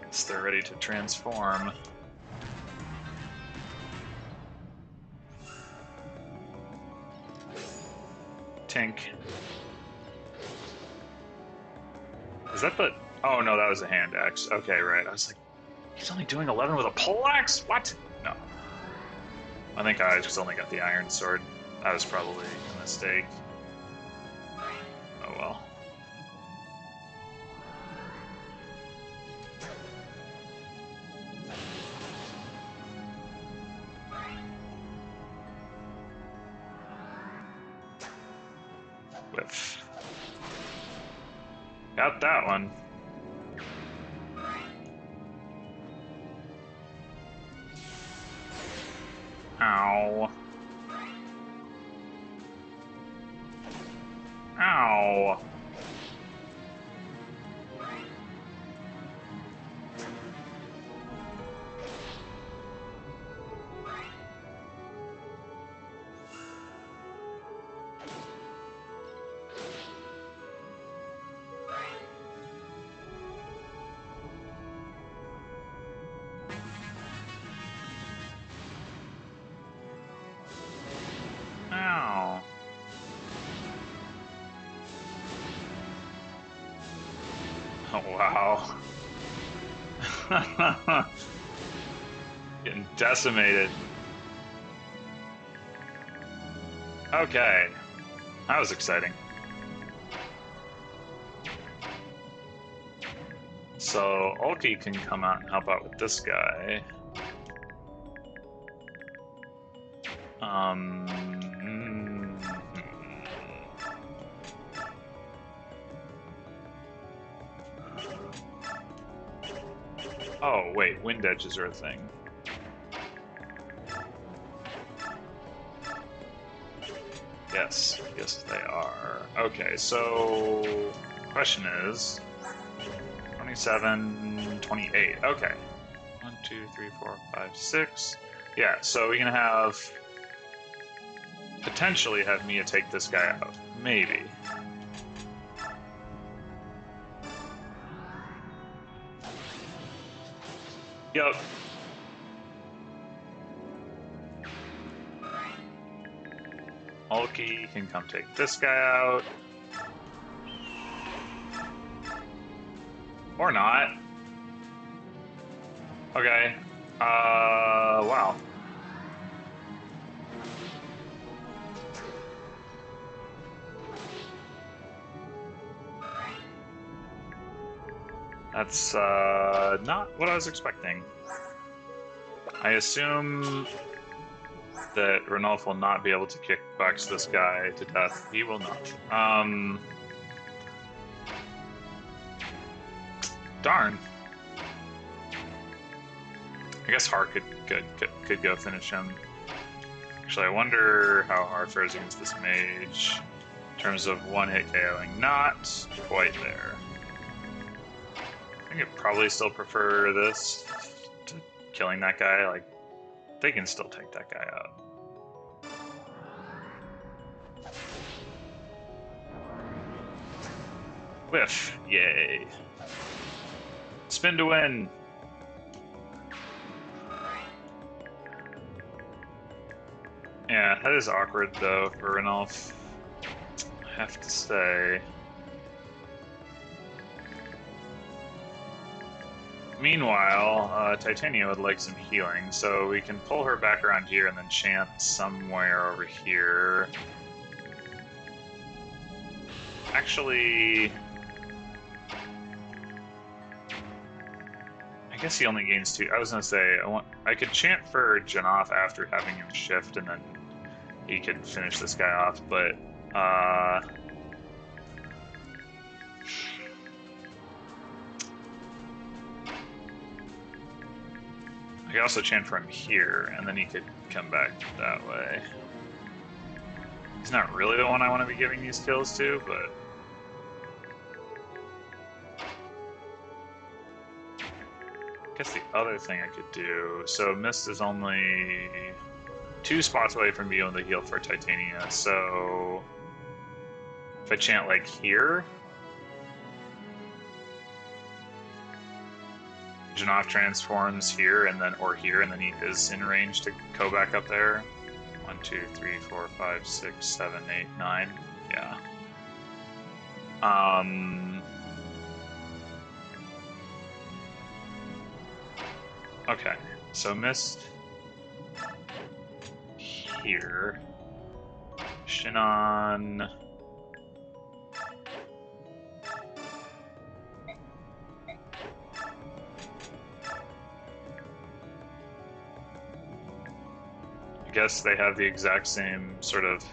Once they're ready to transform. Tink. Is that the... Oh, no, that was a hand axe. Okay, right. I was like, he's only doing 11 with a poleaxe? What? No. I think I just only got the iron sword. That was probably a mistake. Oh, well. Whiff. Got that one. Ow. Ow. Ow. Oh, wow. Getting decimated. Okay. That was exciting. So, Ulki can come out and help out with this guy. Oh, wait, wind edges are a thing. Yes, yes they are. Okay, so question is 27, 28. Okay. 1, 2, 3, 4, 5, 6. Yeah, so we can have potentially have Mia take this guy out. Maybe. Yep. Ulki can come take this guy out. Or not. Okay. Wow. That's, not what I was expecting. I assume that Ranulf will not be able to kickbox this guy to death. He will not. Darn. I guess Har could go finish him. Actually, I wonder how Har fares against this mage in terms of one-hit KOing. Not quite there. I think I'd probably still prefer this to killing that guy. Like, they can still take that guy out. Whiff. Yay. Spin to win. Yeah, that is awkward though for Ranulf. I have to say. Meanwhile, Titania would like some healing, so we can pull her back around here and then chant somewhere over here. Actually, I guess he only gains 2. I was gonna say I could chant for Janov after having him shift, and then he could finish this guy off. But I could also chant for him here, and then he could come back that way. He's not really the one I want to be giving these kills to, but I guess the other thing I could do... So Mist is only 2 spots away from being able to heal for Titania, so if I chant like here, Janov transforms here and then here, and then he is in range to go back up there. 1, 2, 3, 4, 5, 6, 7, 8, 9. Yeah. Okay, so Mist here. Shinon. I guess they have the exact same sort of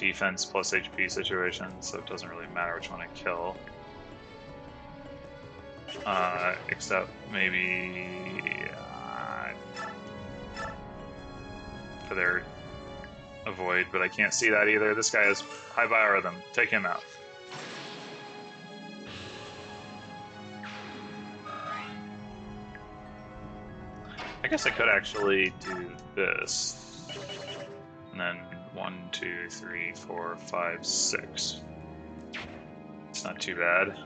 defense plus HP situation, so it doesn't really matter which one I kill. Except maybe for their avoid, but I can't see that either. This guy has high biorhythm. Take him out. I guess I could actually do this. And then 1, 2, 3, 4, 5, 6. It's not too bad.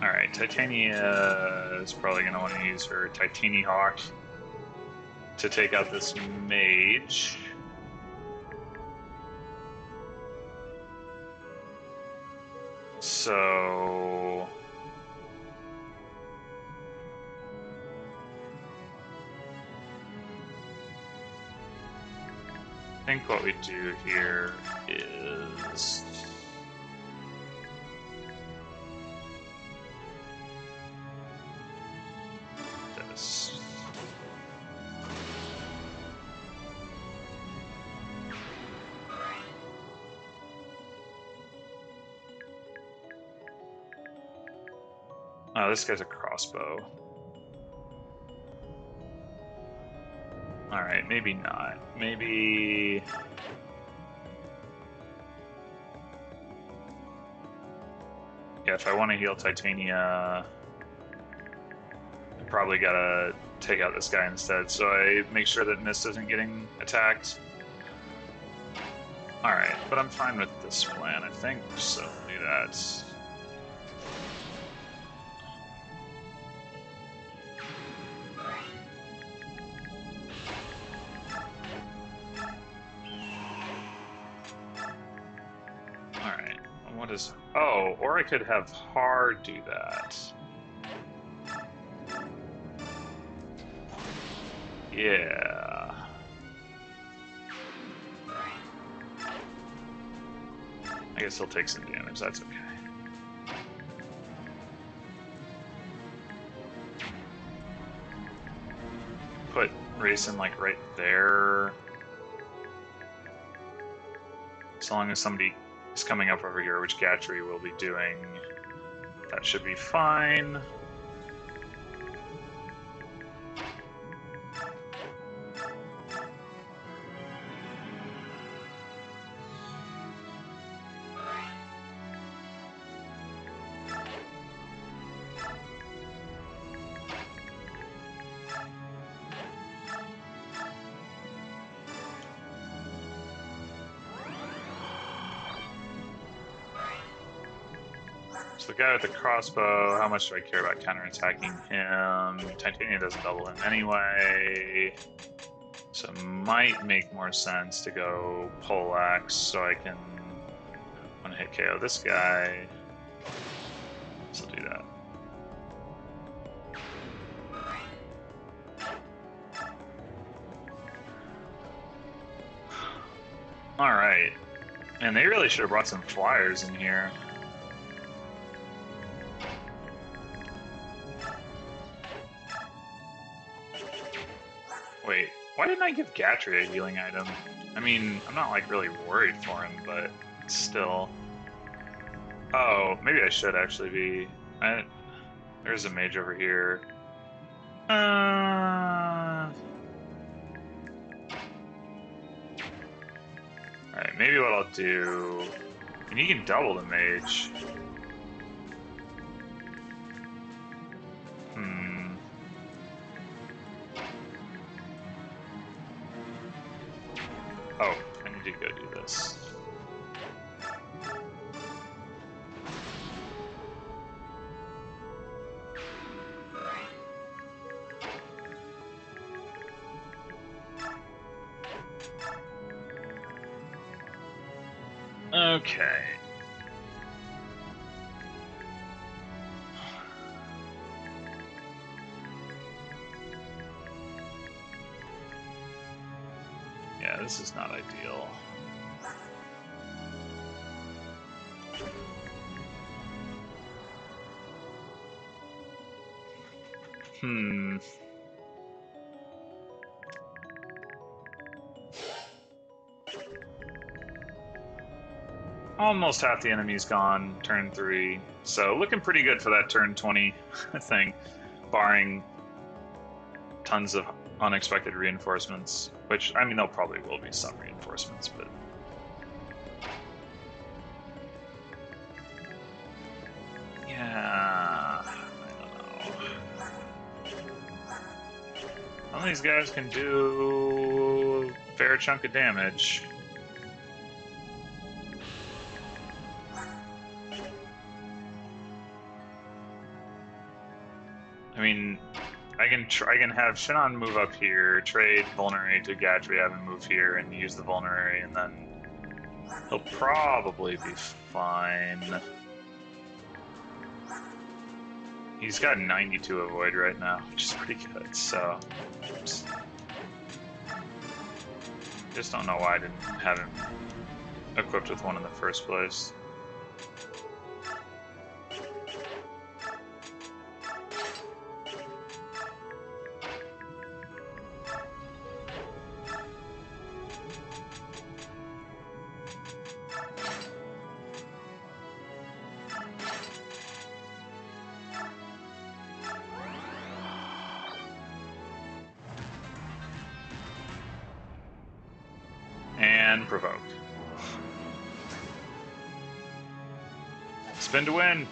Alright, Titania is probably going to want to use her Titani Hawk to take out this mage. So... I think what we do here is... this. Oh, this guy's a crossbow. Alright, maybe not. Maybe... yeah, if I want to heal Titania, I probably gotta take out this guy instead, so I make sure that Mist isn't getting attacked. Alright, but I'm fine with this plan, I think, so we'll do that. What is... oh, or I could have Har do that. Yeah. I guess he'll take some damage, that's okay. Put Racing like right there. As long as somebody is coming up over here, which Gatry will be doing, that should be fine. So the guy with the crossbow, how much do I care about counterattacking him? Titania doesn't double him anyway. So it might make more sense to go poleaxe so I can one-hit KO this guy. So I'll do that. Alright. And they really should have brought some flyers in here. Wait, why didn't I give Gatry a healing item? I mean, I'm not like really worried for him, but still. Oh, maybe I should actually be. There's a mage over here. Alright, maybe what I'll do... and you can double the mage. Oh, I need to go do this. Okay. Yeah, this is not ideal. Hmm. Almost half the enemy's gone, turn 3. So looking pretty good for that turn 20 thing, barring tons of unexpected reinforcements, which, I mean, there probably will be some reinforcements, but... yeah, I don't know. Some of these guys can do a fair chunk of damage. I mean, I can have Shinon move up here, trade Vulnerary to Gadriab and move here, and use the Vulnerary, and then he'll probably be fine. He's got 92 avoid right now, which is pretty good, so... oops. Just don't know why I didn't have him equipped with one in the first place. And provoke. Spin to win.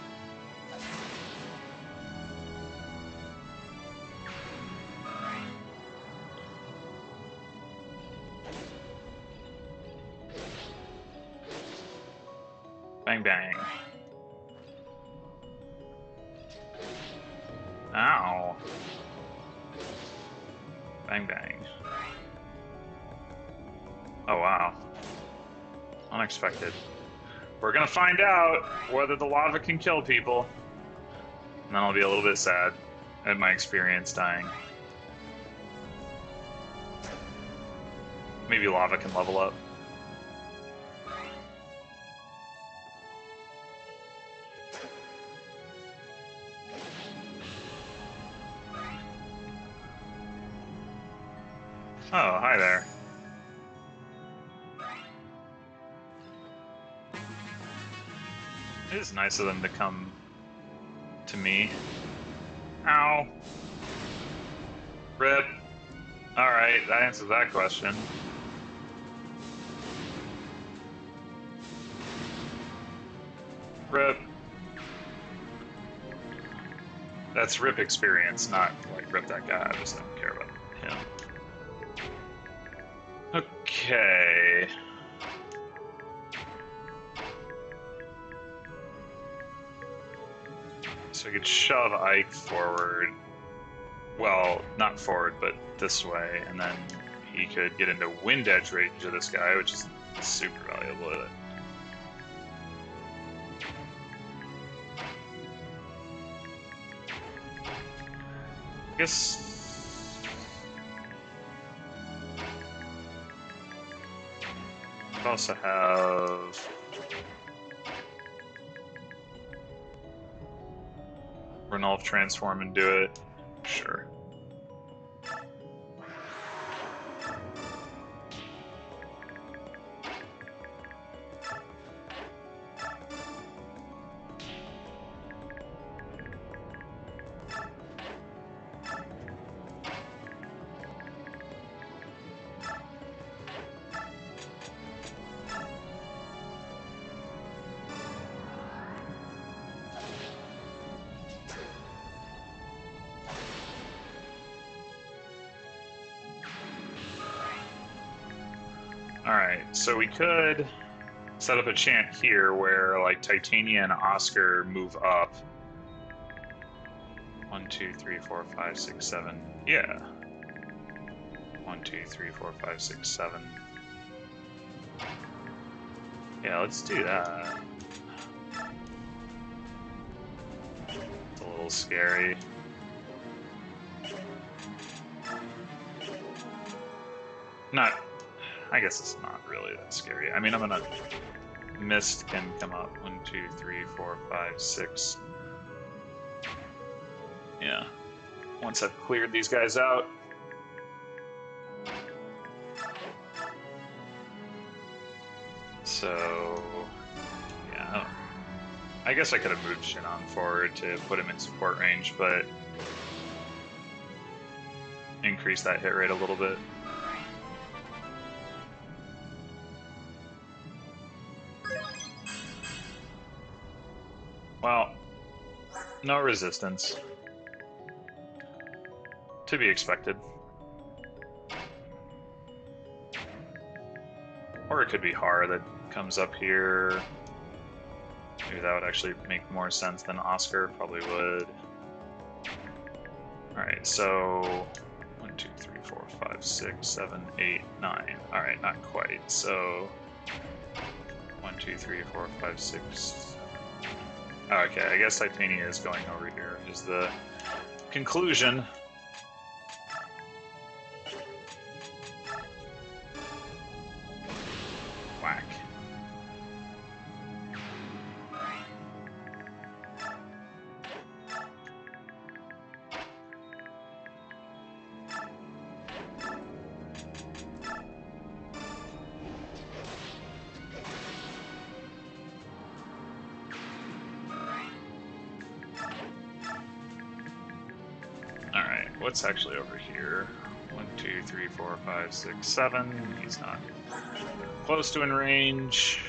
Bang bang. Ow. Bang bang. Oh wow. Unexpected. We're gonna find out whether the lava can kill people. And then I'll be a little bit sad at my experience dying. Maybe lava can level up. Oh, hi there. It is nice of them to come to me. Ow. Rip. Alright, that answers that question. Rip. That's Rip experience, not like Rip that guy. I just don't care about him. Okay. So we could shove Ike forward. Well, not forward, but this way, and then he could get into wind edge range of this guy, which is super valuable. I guess. Could also have Renulf transform and do it. Sure. Alright, so we could set up a chant here where, like, Titania and Oscar move up. 1, 2, 3, 4, 5, 6, 7. Yeah. 1, 2, 3, 4, 5, 6, 7. Yeah, let's do that. It's a little scary. Not... I guess it's not really that scary. I mean, I'm gonna... Mist can come up. 1, 2, 3, 4, 5, 6. Yeah. once I've cleared these guys out. So, yeah, I guess I could have moved Shinon forward to put him in support range, but increase that hit rate a little bit. Well, no resistance. To be expected. Or it could be Har that comes up here. Maybe that would actually make more sense than Oscar. Probably would. Alright, so 1, 2, 3, 4, 5, 6, 7, 8, 9. Alright, not quite. So 1, 2, 3, 4, 5, 6. Okay, I guess Titania is going over here, is the conclusion. Whack. Alright, what's actually over here? 1, 2, 3, 4, 5, 6, 7. He's not close to in range,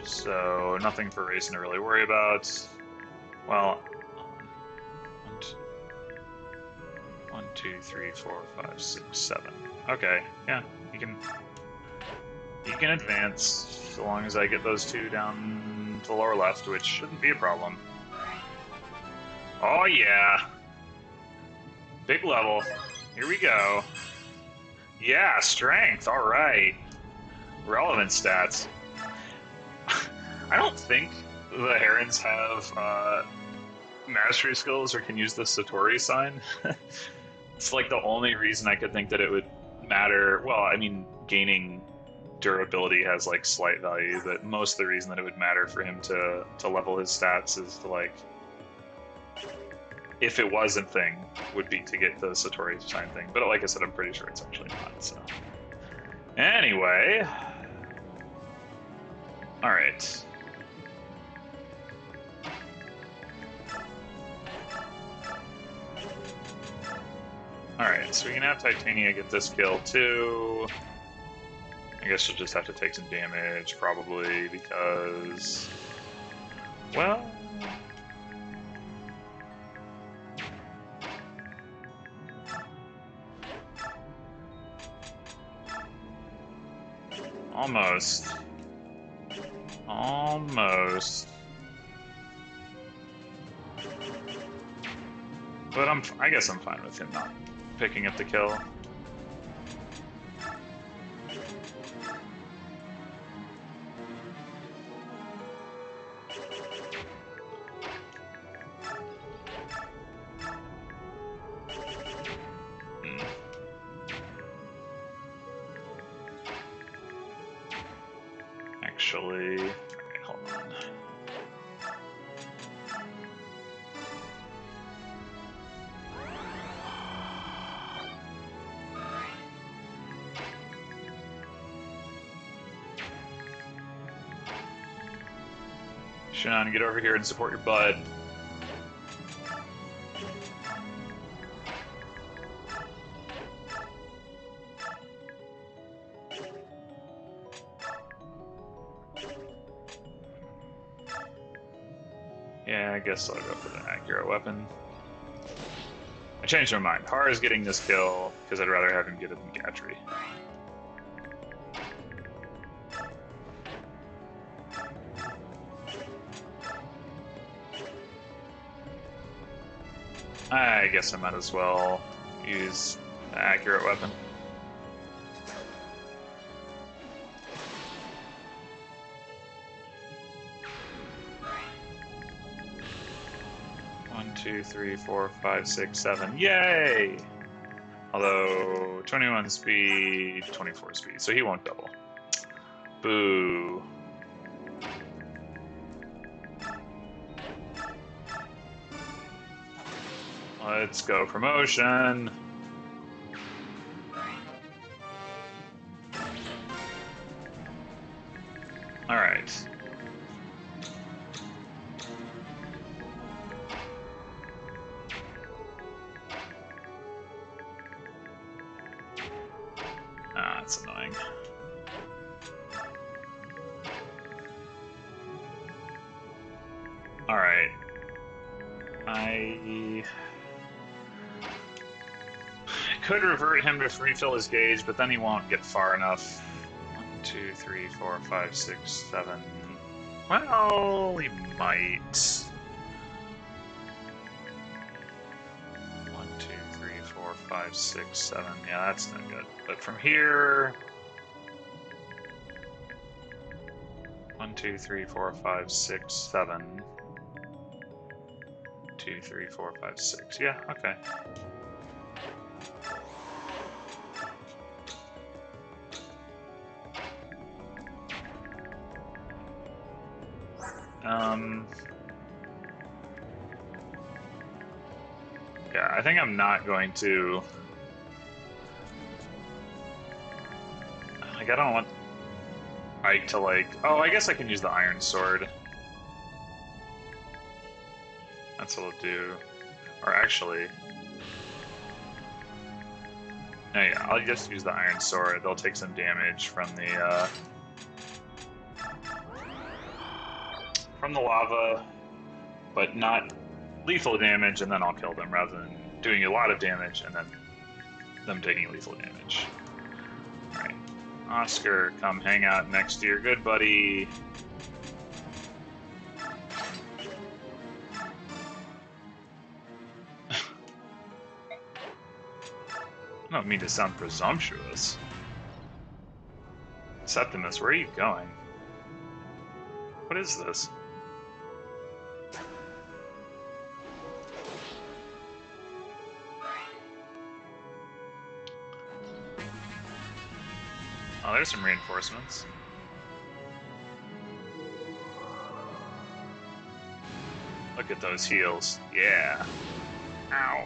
so nothing for Racing to really worry about. Well, 1, 2, 3, 4, 5, 6, 7. Okay, yeah, you can advance so long as I get those two down to the lower left, which shouldn't be a problem. Oh yeah, big level. Here we go. Yeah, strength. All right. Relevant stats. I don't think the Herons have mastery skills or can use the Satori sign. It's like the only reason I could think that it would matter. Well, I mean, gaining durability has like slight value, but most of the reason that it would matter for him to level his stats is to like, if it was a thing, would be to get the Satori sign thing. But like I said, I'm pretty sure it's actually not. So anyway, all right. Alright, so we can have Titania get this kill too. I guess she'll just have to take some damage, probably, because... well... almost. Almost. But I guess I'm fine with him not picking up the kill. Actually, alright, hold on. Shinon, get over here and support your bud. Yeah, I guess I'll go for the accurate weapon. I changed my mind. Har is getting this kill because I'd rather have him get it than Gatry. I guess I might as well use the accurate weapon. One, 2, 3, 4, 5, 6, 7. Yay! Although 21 speed, 24 speed, so he won't double. Boo. Let's go promotion. All right. Ah, that's annoying. All right. I could revert him to refill his gauge, but then he won't get far enough. 1, 2, 3, 4, 5, 6, 7. Well, he might. 1, 2, 3, 4, 5, 6, 7. Yeah, that's no good. But from here. 1, 2, 3, 4, 5, 6, 7. 2, 3, 4, 5, 6. Yeah, okay. Yeah, I think I'm not going to. Like, I don't want Ike to, like. Oh, I guess I can use the Iron Sword. That's what I'll do. Or actually. No, yeah, I'll just use the Iron Sword. They'll take some damage from the lava, but not lethal damage, and then I'll kill them rather than doing a lot of damage and then them taking lethal damage. Alright. Oscar, come hang out next to your good buddy. I don't mean to sound presumptuous. Septimus, where are you going? What is this? Oh, there's some reinforcements. Look at those heals. Yeah. Ow.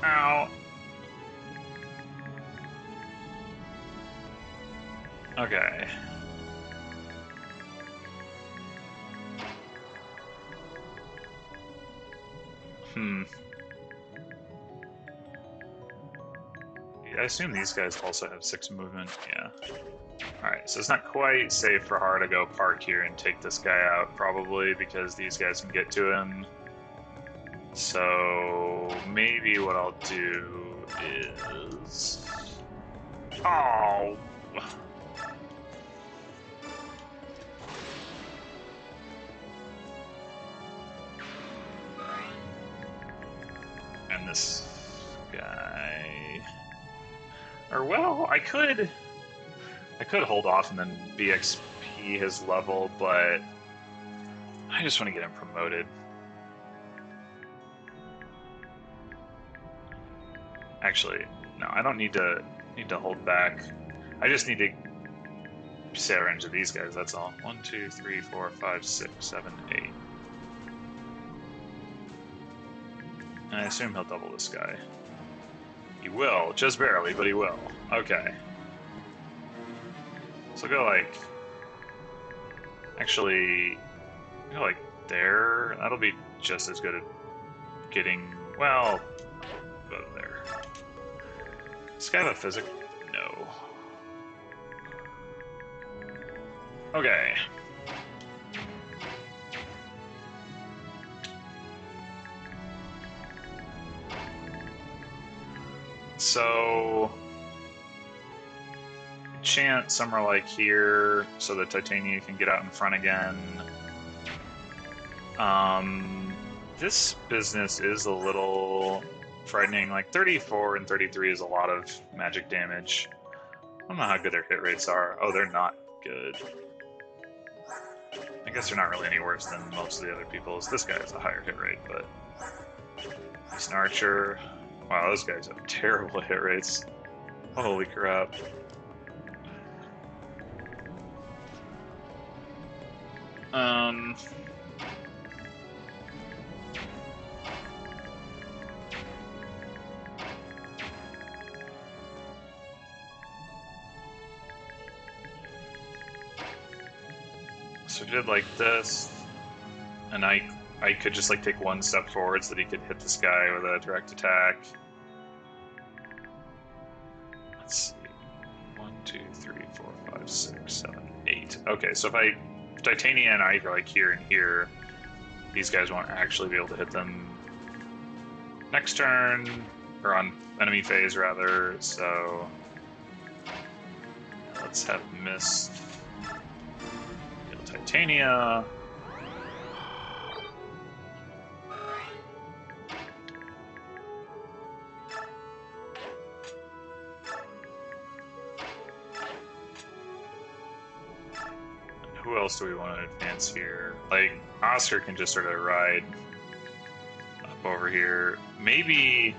Ow. Okay. I assume these guys also have 6 movement. Yeah. Alright, so it's not quite safe for Har to go park here and take this guy out, probably, because these guys can get to him. So maybe what I'll do is... Oh! And this guy... Or, well, I could hold off and then BXP his level, but I just want to get him promoted. Actually, no, I don't need to hold back. I just need to stay at range of these guys, that's all. 1, 2, 3, 4, 5, 6, 7, 8. And I assume he'll double this guy. He will, just barely, but he will. Okay. So go like... Actually, go like there. That'll be just as good at getting... Well, go there. Does this guy have a physic? No. Okay. So... Chant somewhere like here so that Titania can get out in front again. This business is a little frightening. Like 34 and 33 is a lot of magic damage. I don't know how good their hit rates are. Oh, they're not good. I guess they're not really any worse than most of the other people's. This guy has a higher hit rate, but... He's an archer. Wow, those guys have terrible hit rates. Holy crap. So we did like this, and I could just like take one step forward so that he could hit this guy with a direct attack. Let's see. 1, 2, 3, 4, 5, 6, 7, 8. Okay, so if I Titania and I go like here and here, these guys won't actually be able to hit them next turn, or on enemy phase rather, so let's have Mist heal Titania. Who else do we want to advance here? Like, Oscar can just sort of ride up over here. Maybe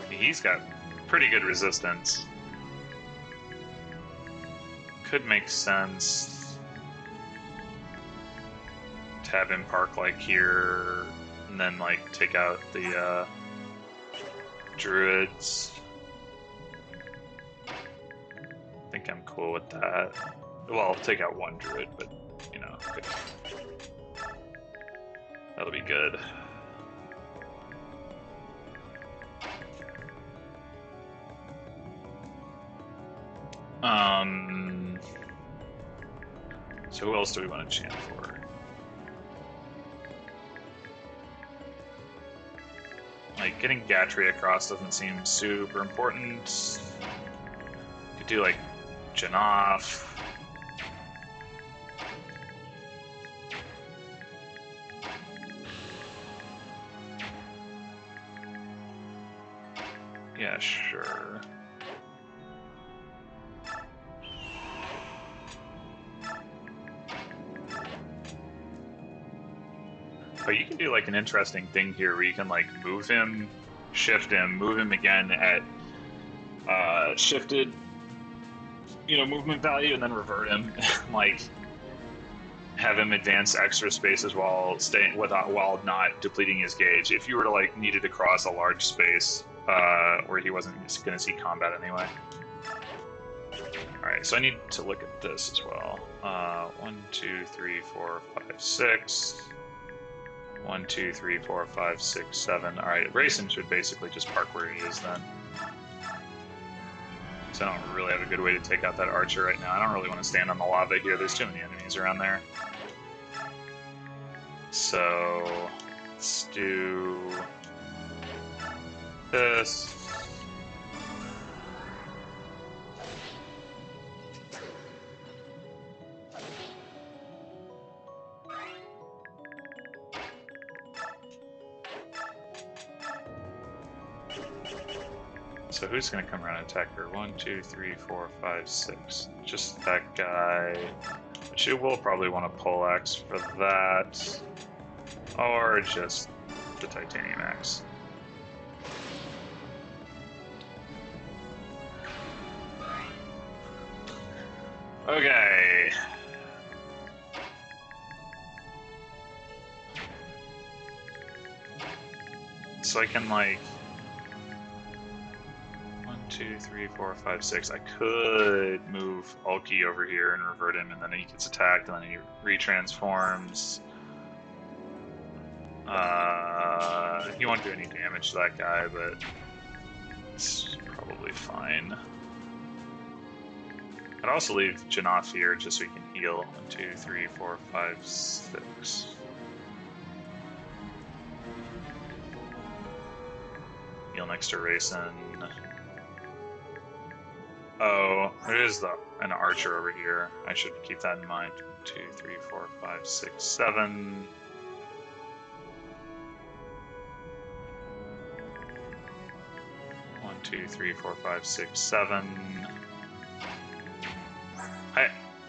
he's got pretty good resistance. Could make sense to have him park like here and then like take out the druids. I think I'm cool with that. Well, I'll take out one druid, but, you know, that'll be good. So who else do we want to chant for? Like, getting Gatry across doesn't seem super important. Could do, like, Janaf. Yeah, sure. But you can do like an interesting thing here where you can like move him, shift him, move him again at shifted, you know, movement value, and then revert him. Like have him advance extra spaces while staying while not depleting his gauge. If you were to like needed to cross a large space where he wasn't going to see combat anyway. All right, so I need to look at this as well. 1, 2, 3, 4, 5, 6. 1, 2, 3, 4, 5, 6, 7. All right, Rayson should basically just park where he is then. So I don't really have a good way to take out that archer right now. I don't really want to stand on the lava here. There's too many enemies around there. So let's do this. So who's going to come around and attack her? 1, 2, 3, 4, 5, 6. Just that guy. But you will probably want a poleaxe for that. Or just the titanium axe. Okay. So I can like 1, 2, 3, 4, 5, 6. I could move Ulki over here and revert him, and then he gets attacked, and then he retransforms. He won't do any damage to that guy, but it's probably fine. I'd also leave Janaf here just so he can heal. 1, 2, 3, 4, 5, 6. Heal next to Rayson. Oh, there is an archer over here. I should keep that in mind. 1, 2, 3, 4, 5, 6, 7. One, 2, 3, 4, 5, 6, 7.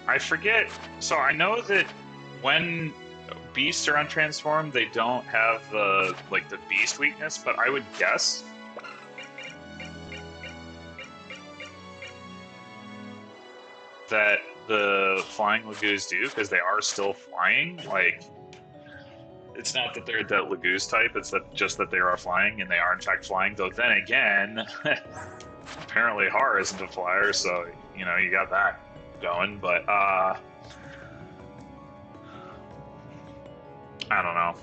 I forget. So I know that when beasts are untransformed, they don't have the beast weakness, but I would guess that the flying Lagoos do, because they are still flying. Like, it's not that they're the Lagoos type, it's just that they are flying, and they are in fact flying. Though then again, apparently Har isn't a flyer, so you know you got that going. But I don't know.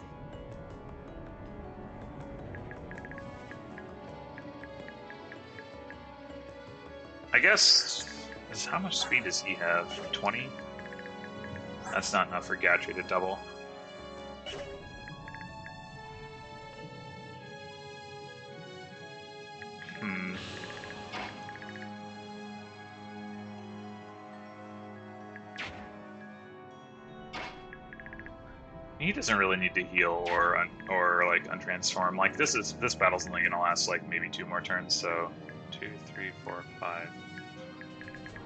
I guess, how much speed does he have? 20? That's not enough for Gatry to double. He doesn't really need to heal or like untransform. Like this battle's only gonna last like maybe 2 more turns. So 2, 3, 4, 5.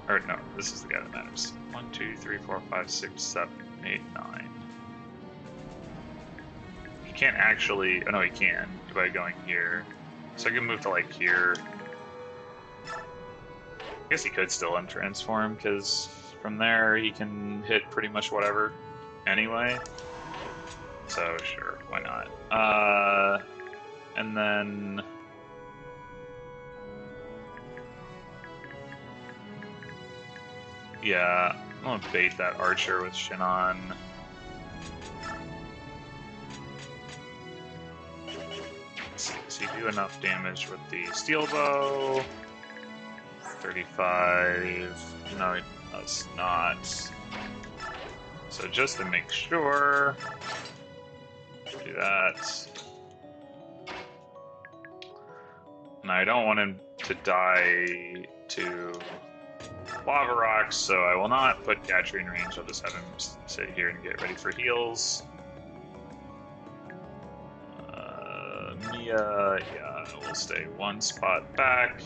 Or no, this is the guy that matters. 1, 2, 3, 4, 5, 6, 7, 8, 9. He can't actually. Oh no, he can by going here. So I can move to like here. I guess he could still untransform because from there he can hit pretty much whatever anyway. So sure, why not? And then yeah, I'm gonna bait that archer with Shinon. Does he do enough damage with the steel bow? 35. No, he does not. So just to make sure, do that. And I don't want him to die to lava rocks, so I will not put Gatry in range. I'll just have him sit here and get ready for heals. Mia, yeah, we'll stay 1 spot back.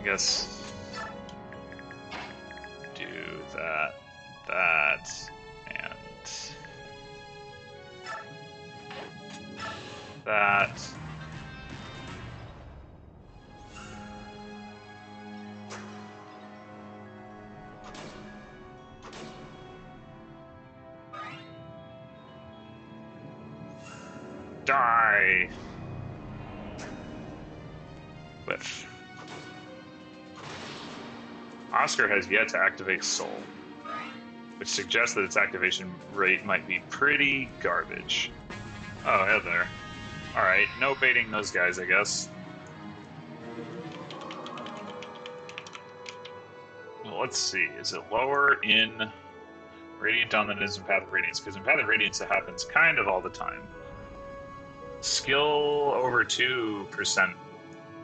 I guess do that, and that. Die! Whiff. Oscar has yet to activate Soul, which suggests that its activation rate might be pretty garbage. Oh, hey there. Alright, no baiting those guys, I guess. Well, let's see. Is it lower in Radiant Dawn than it is in Path of Radiance? Because in Path of Radiance it happens kind of all the time. Skill over 2%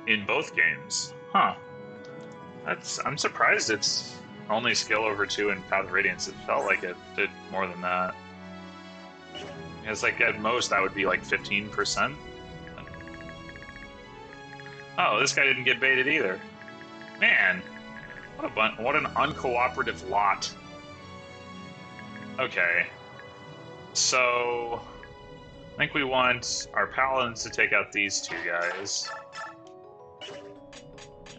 in both games. Huh. I'm surprised it's only skill over 2 in Path of Radiance. It felt like it did more than that. It's like at most that would be like 15%. Oh, this guy didn't get baited either. Man, what an uncooperative lot. Okay, so I think we want our paladins to take out these 2 guys.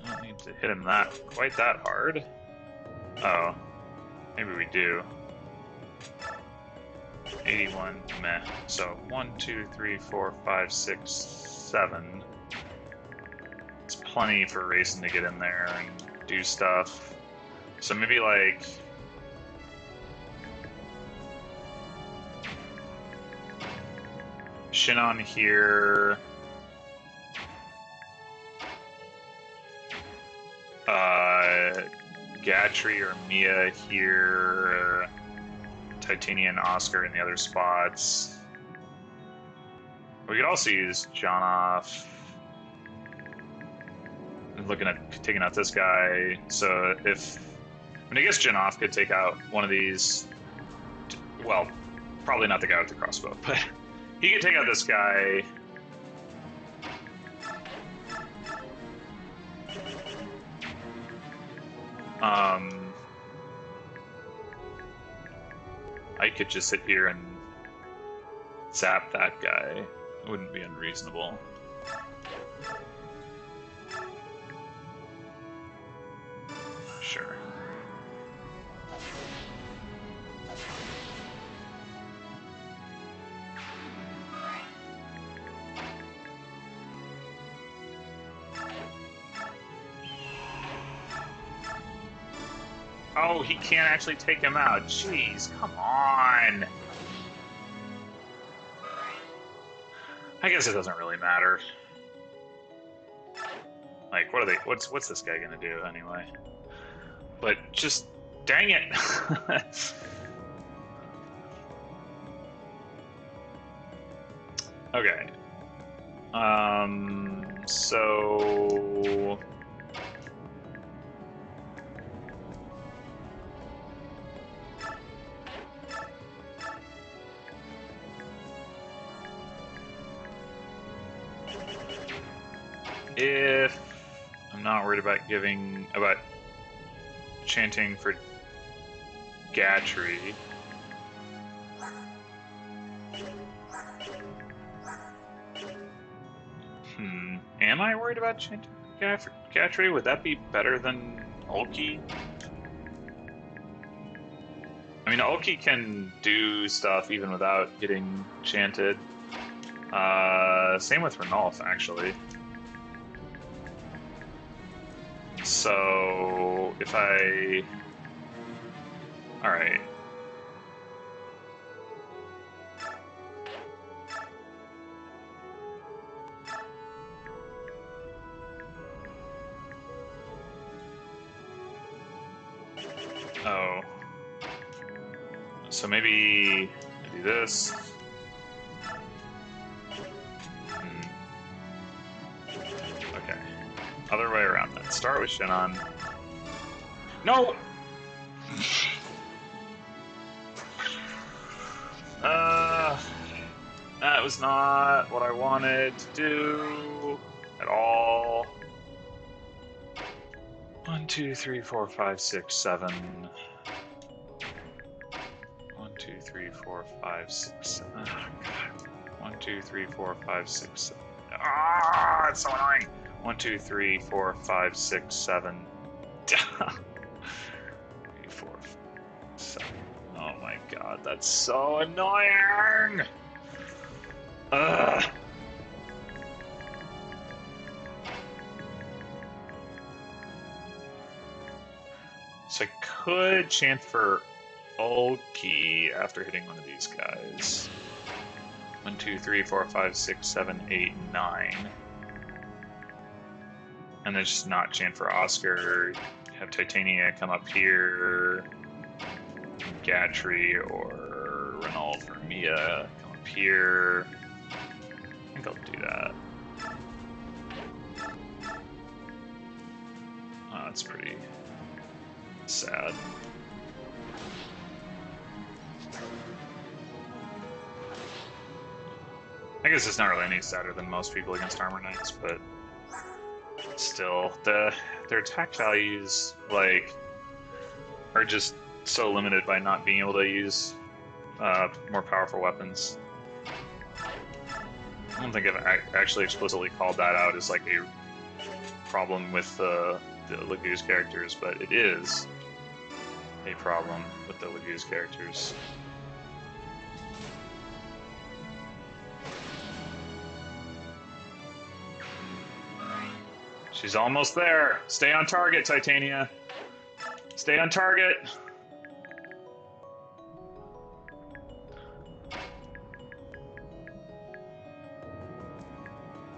I don't need to hit him quite that hard. Oh, maybe we do. 81, meh. So 1, 2, 3, 4, 5, 6, 7. It's plenty for Racing to get in there and do stuff. So maybe like Shinon here. Gatry or Mia here. Titania and Oscar in the other spots. We could also use John off. I'm looking at taking out this guy. So I guess Janoff could take out one of these. Well, probably not the guy with the crossbow, but he could take out this guy. I could just sit here and zap that guy. It wouldn't be unreasonable. Sure. Oh, he can't actually take him out. Jeez, come on. I guess it doesn't really matter. Like, what are they? What's this guy gonna do anyway? But just dang it. Okay. So if I'm not worried about chanting for Gatry. Am I worried about chanting for Gatry? Would that be better than Ulki? I mean, Ulki can do stuff even without getting chanted. Same with Ranulf, actually. So, if I... Alright. Oh. So maybe I do this. Okay. Other way around then. Start with Shinon. No! That was not what I wanted to do at all. 1, 2, 3, 4, 5, 6, 7. 1, 2, 3, 4, 5, 6, 7. Oh, God. 1, 2, 3, 4, 5, 6, 7. Ah, it's so annoying. 1, 2, 3, 4, 5, 6, 7. 3, 4, 5, 7. Oh my God, that's so annoying. Ugh. So I could chant for Ulki after hitting one of these guys. 1, 2, 3, 4, 5, 6, 7, 8, 9. And then just not chant for Oscar. Have Titania come up here. Gatry or Ranulf or Mia come up here. I think I'll do that. Oh, that's pretty sad. I guess it's not really any sadder than most people against Armor Knights, but still, their attack values like are just so limited by not being able to use more powerful weapons. I don't think I've actually explicitly called that out as like a problem with the Laguz characters, but it is a problem with the Laguz characters. She's almost there. Stay on target, Titania. Stay on target.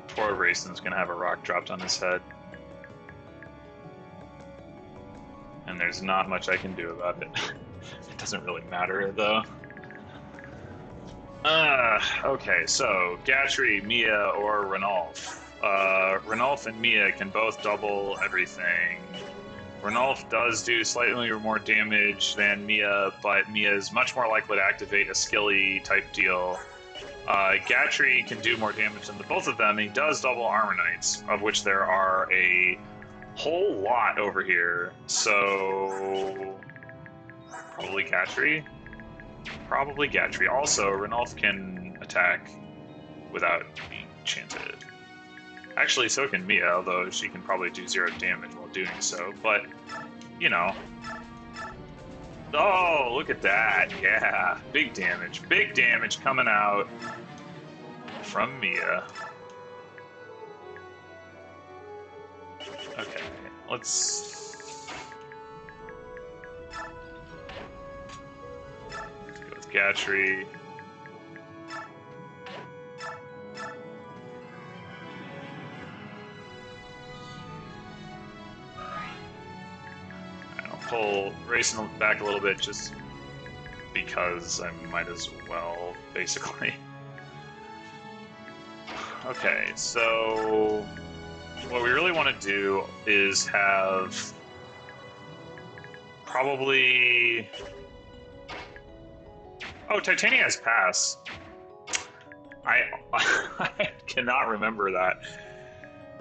Poor Rayson's gonna have a rock dropped on his head. And there's not much I can do about it. It doesn't really matter, though. Okay, so Gatry, Mia, or Ranulf. Ranulf and Mia can both double everything. Ranulf does do slightly more damage than Mia, but Mia is much more likely to activate a skilly type deal. Gatry can do more damage than the both of them. He does double Armor Knights, of which there are a whole lot over here. So probably Gatry. Probably Gatry. Also, Ranulf can attack without being chanted. Actually, so can Mia, although she can probably do 0 damage while doing so. But, you know. Oh, look at that. Yeah, big damage. Big damage coming out from Mia. Okay, let's... Gatry. I'll pull racing back a little bit just because I might as well, basically. Okay, so what we really want to do is have probably... Oh, Titania has pass. I cannot remember that.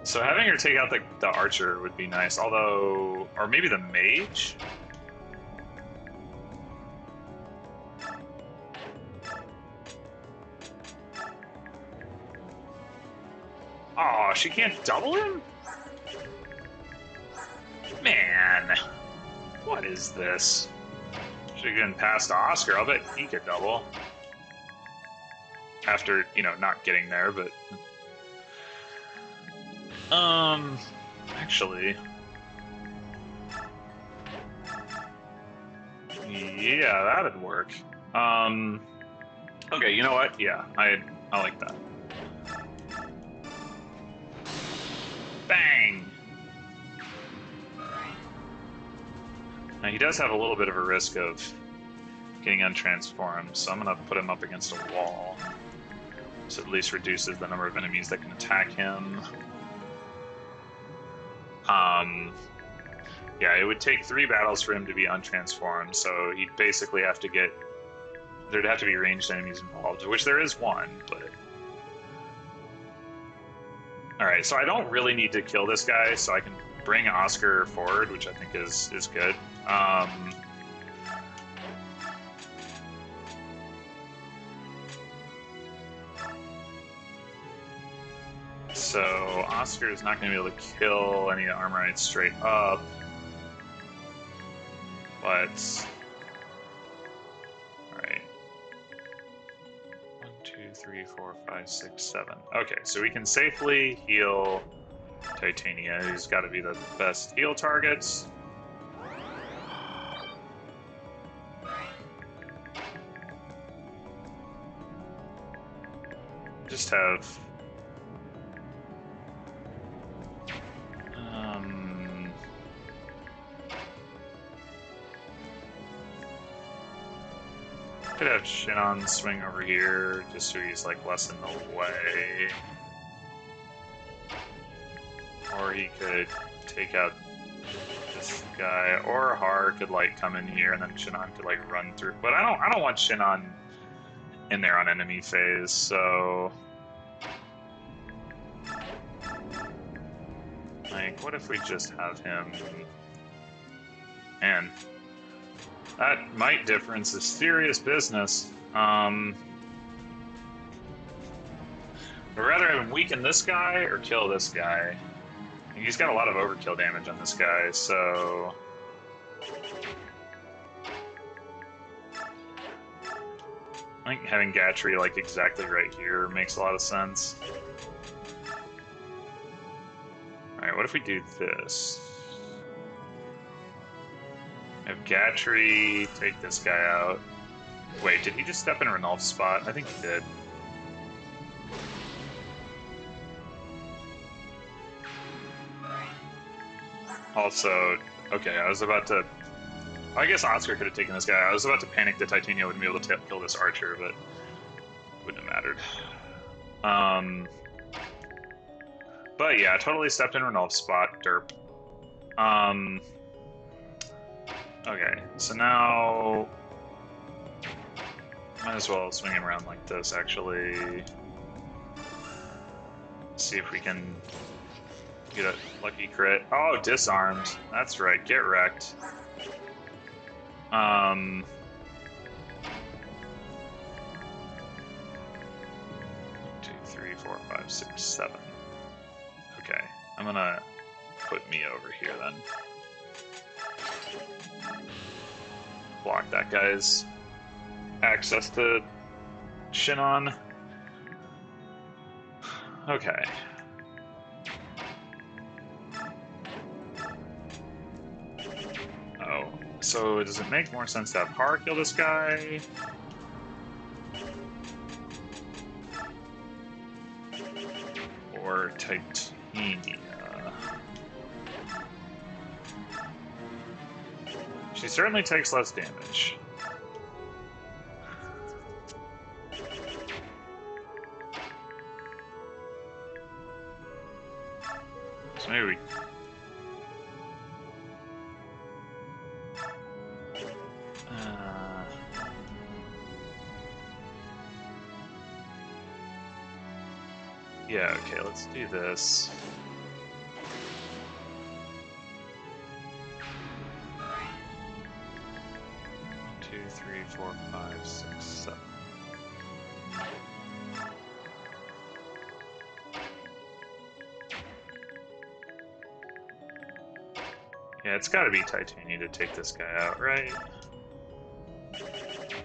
So having her take out the archer would be nice, although... Or maybe the mage? Oh, she can't double him? Man, what is this? Should have given pass to Oscar. I'll bet he could double. After, you know, not getting there, but... Actually... Yeah, that'd work. Okay, you know what? Yeah, I like that. Bang! Now he does have a little bit of a risk of getting untransformed, so I'm gonna put him up against a wall. So at least reduces the number of enemies that can attack him. Yeah, it would take 3 battles for him to be untransformed, so he'd basically have to get... There'd have to be ranged enemies involved, which there is one, but... Alright, so I don't really need to kill this guy, so I can bring Oscar forward, which I think is good. So Oscar is not going to be able to kill any Armorites straight up, but all right. 1, 2, 3, 4, 5, 6, 7. Okay, so we can safely heal Titania, who's got to be the best heal targets. Just have could have Shinon swing over here just so he's like less in the way. Or he could take out this guy, or Har could like come in here and then Shinon could like run through. But I don't want Shinon in there on enemy phase, so like what if we just have him? And that might difference is serious business. I'd rather have him weaken this guy or kill this guy. He's got a lot of overkill damage on this guy, so... I think having Gatry like exactly right here makes a lot of sense. Alright, what if we do this? Have Gatry take this guy out. Wait, did he just step in Ranulph's spot? I think he did. Also, okay, I was about to... I guess Oscar could have taken this guy. I was about to panic that Titania wouldn't be able to kill this archer, but it wouldn't have mattered. But yeah, totally stepped in Ranulph's spot. Derp. Okay, so now... Might as well swing him around like this, actually. See if we can get a lucky crit. Oh, disarmed. That's right, get wrecked. 1, 2, 3, 4, 5, 6, 7. Okay, I'm gonna put me over here then. Block that guy's access to Shinon. Okay. Oh, so does it make more sense to have Har kill this guy? Titania. She certainly takes less damage. So maybe we... yeah, okay, let's do this. Two, three, four, five, six, seven. Yeah, it's gotta be Titania to take this guy out, right?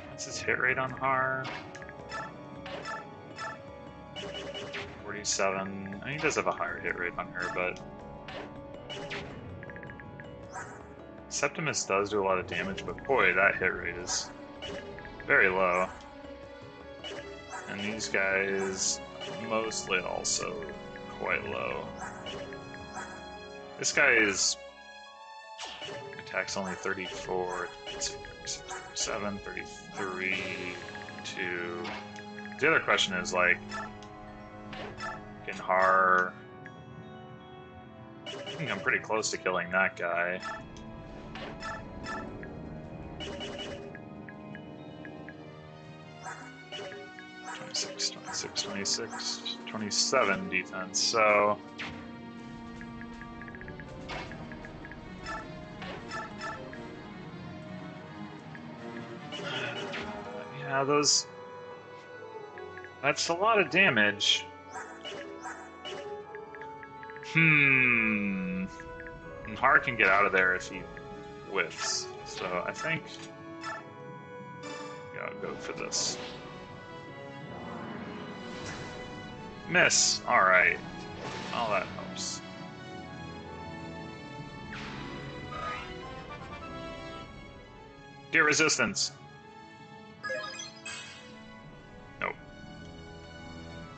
What's his hit rate on Har? 47. I mean, he does have a higher hit rate on her, but... Septimus does do a lot of damage, but boy, that hit rate is very low. And these guys mostly also quite low. This guy is... attacks only 34, 7, 33, 2... The other question is, like, can Har... I think I'm pretty close to killing that guy. 26, 27 defense, so... yeah, those... that's a lot of damage. And Har can get out of there if he whiffs, so I think... yeah, I'll go for this. Miss! Alright. Oh, that helps. Get resistance! Nope.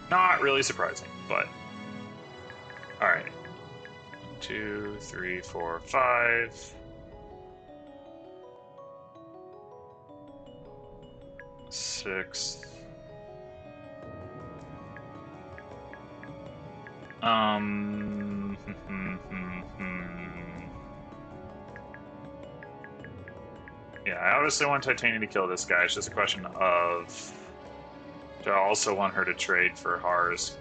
Not really surprising, but... alright. 2, 3, 4, 5... 6... yeah, I obviously want Titania to kill this guy. It's just a question of... do I also want her to trade for Har's...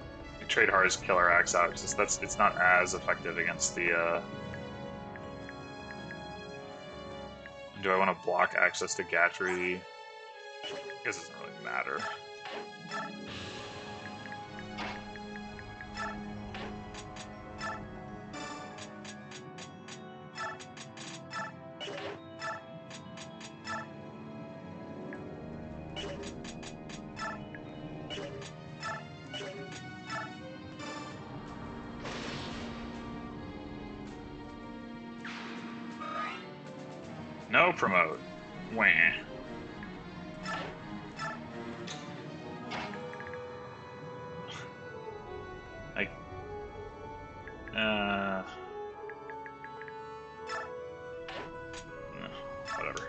trade Har's Killer Axe out, because it's not as effective against the, do I want to block access to Gatry? I guess it doesn't really matter. No promote. Wah. Like, no, whatever.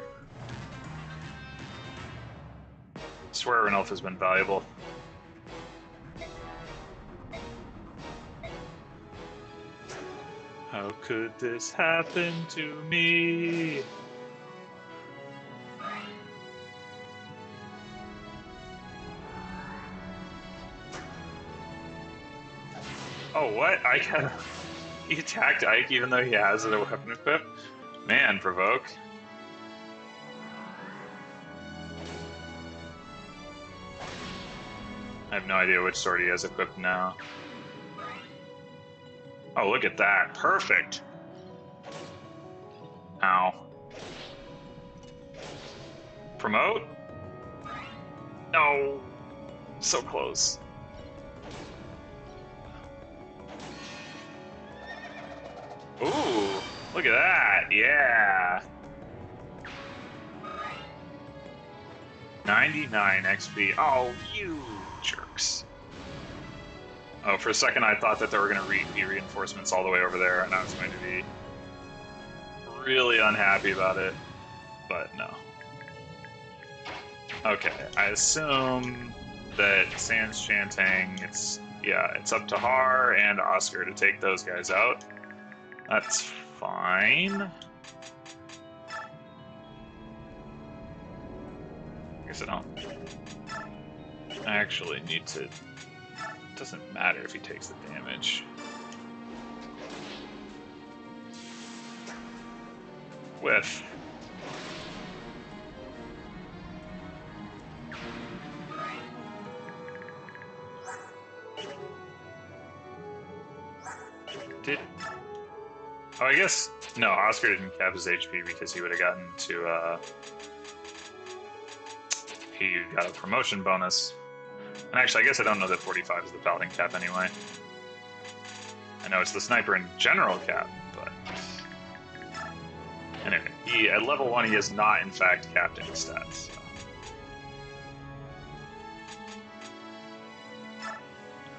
I swear an elf has been valuable. How could this happen to me? Oh, what? He attacked Ike even though he has a weapon equipped? Man, provoke. I have no idea which sword he has equipped now. Oh, look at that. Perfect. Ow. Promote? No. So close. Ooh, look at that, yeah. 99 XP. Oh, you jerks. Oh, for a second I thought that there were going to be reinforcements all the way over there, and I was going to be really unhappy about it, but no. Okay, I assume that Sans chanting, it's up to Har and Oscar to take those guys out. That's fine. I guess I don't actually need to. It doesn't matter if he takes the damage. Whiff. Oh, I guess no. Oscar didn't cap his HP because he would have gotten to. He got a promotion bonus. And actually, I guess I don't know that 45 is the paladin cap anyway. I know it's the sniper in general cap, but anyway, at level 1 he is not in fact capped in his stats. So.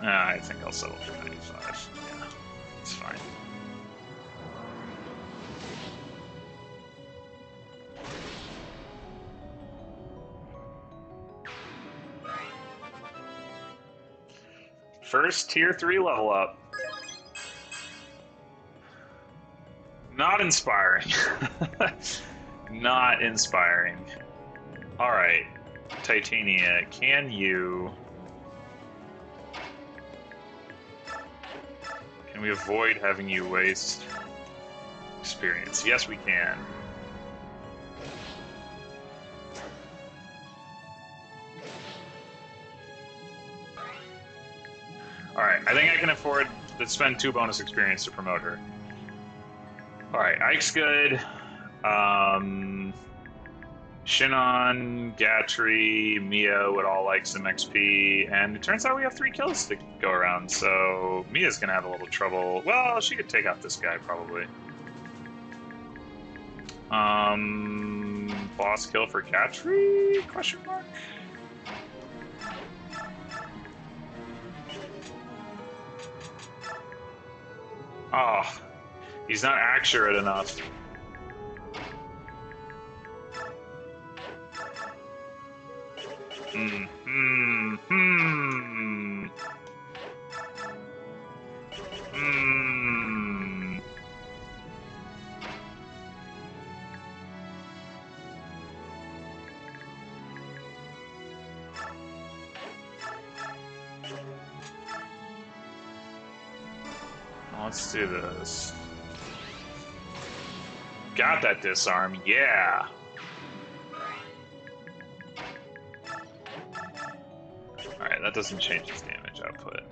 I think I'll settle for 95. Yeah, it's fine. First tier 3 level up. Not inspiring. Not inspiring. Alright, Titania, can we avoid having you waste experience? Yes, we can. Alright, I think I can afford to spend 2 bonus experience to promote her. Alright, Ike's good. Shinon, Gatry, Mia would all like some XP, and it turns out we have 3 kills to go around, so Mia's gonna have a little trouble. Well, she could take out this guy, probably. Boss kill for Gatry? Question mark? Oh, he's not accurate enough. Let's do this. Got that disarm, yeah! Alright, that doesn't change his damage output.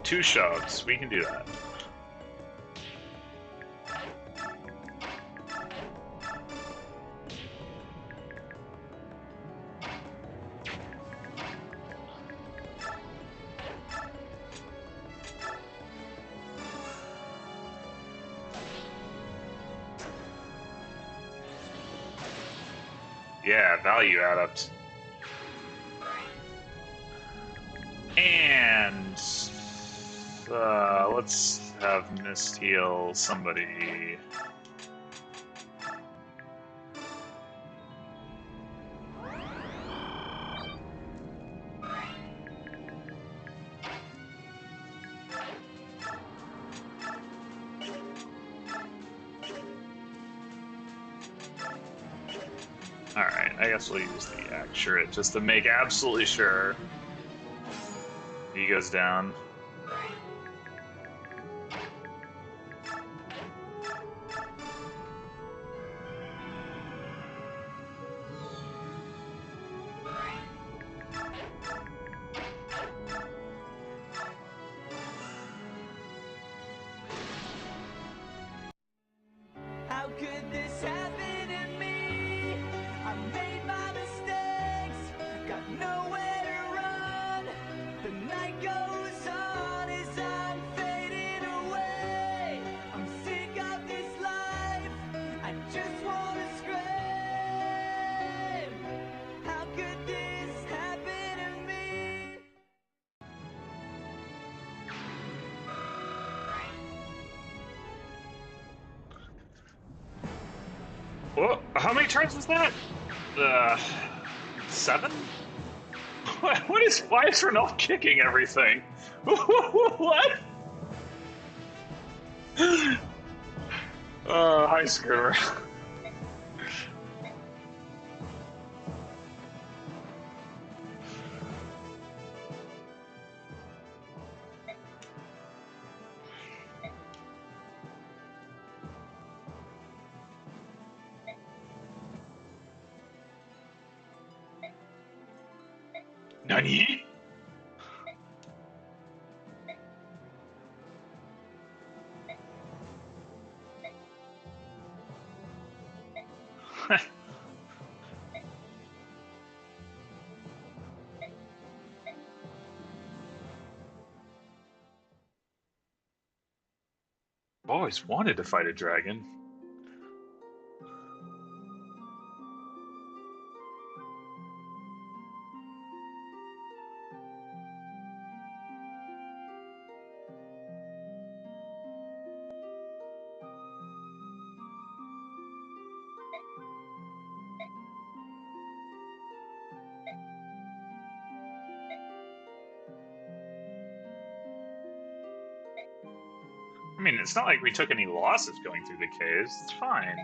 Two shoves, we can do that. Yeah, value add-ups. And let's have Mist heal somebody. Alright, I guess we'll use the accurate just to make absolutely sure he goes down. How could this happen to me? I made my mistakes, got nowhere to run. The night goes on as I'm fading away. I'm sick of this life, I just wanna scream. How could this Well, how many turns was that? 7? What is why is Renault kicking everything? What? Hi, Scooter. Nani? I've always wanted to fight a dragon. I mean, it's not like we took any losses going through the caves. It's fine.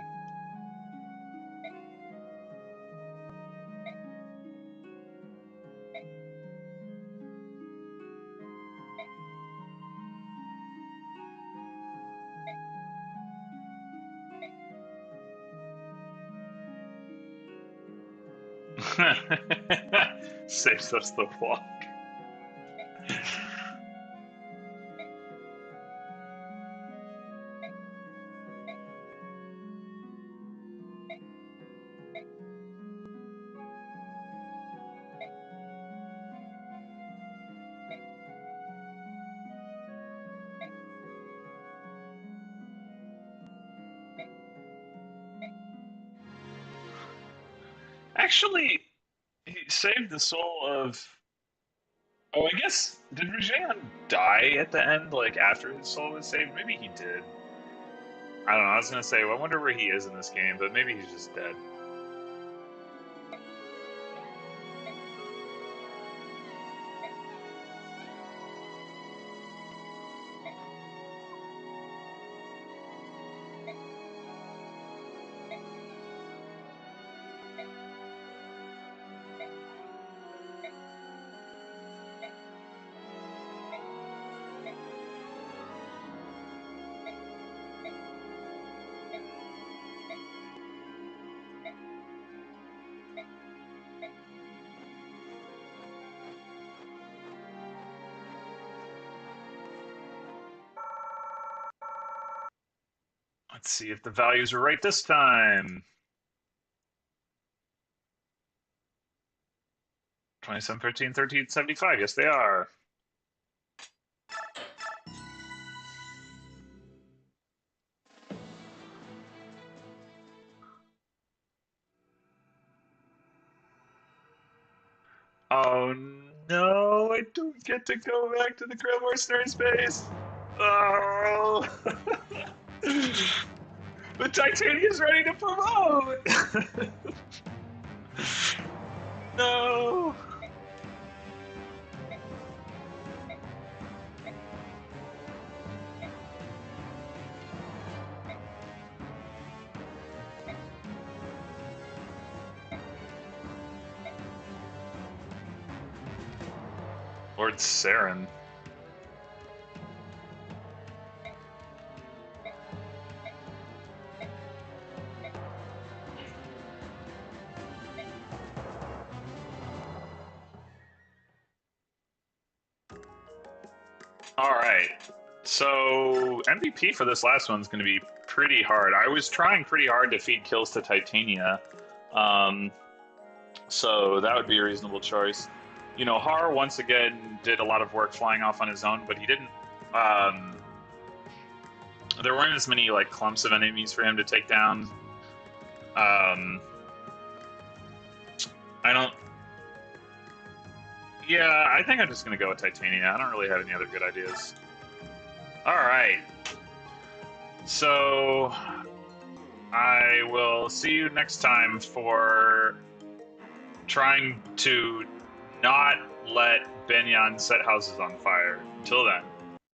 Saves us the walk. Actually, he saved the soul of. Oh, I guess did Rajan die at the end, like after his soul was saved? Maybe he did. I don't know. I was gonna say, well, I wonder where he is in this game, but maybe he's just dead. Let's see if the values are right this time. 27, 13, 13, 75. Yes, they are. Oh no, I don't get to go back to the Grand Mercenary space. Oh. The Titania's ready to promote. No. Lord Saren. All right. So MVP for this last one's going to be pretty hard. I was trying pretty hard to feed kills to Titania, um, so that would be a reasonable choice. You know, Har once again did a lot of work flying off on his own, but he didn't. There weren't as many like clumps of enemies for him to take down. I don't. Yeah, I think I'm just gonna go with Titania. I don't really have any other good ideas. All right. So I will see you next time for trying to not let Benyan set houses on fire. Until then.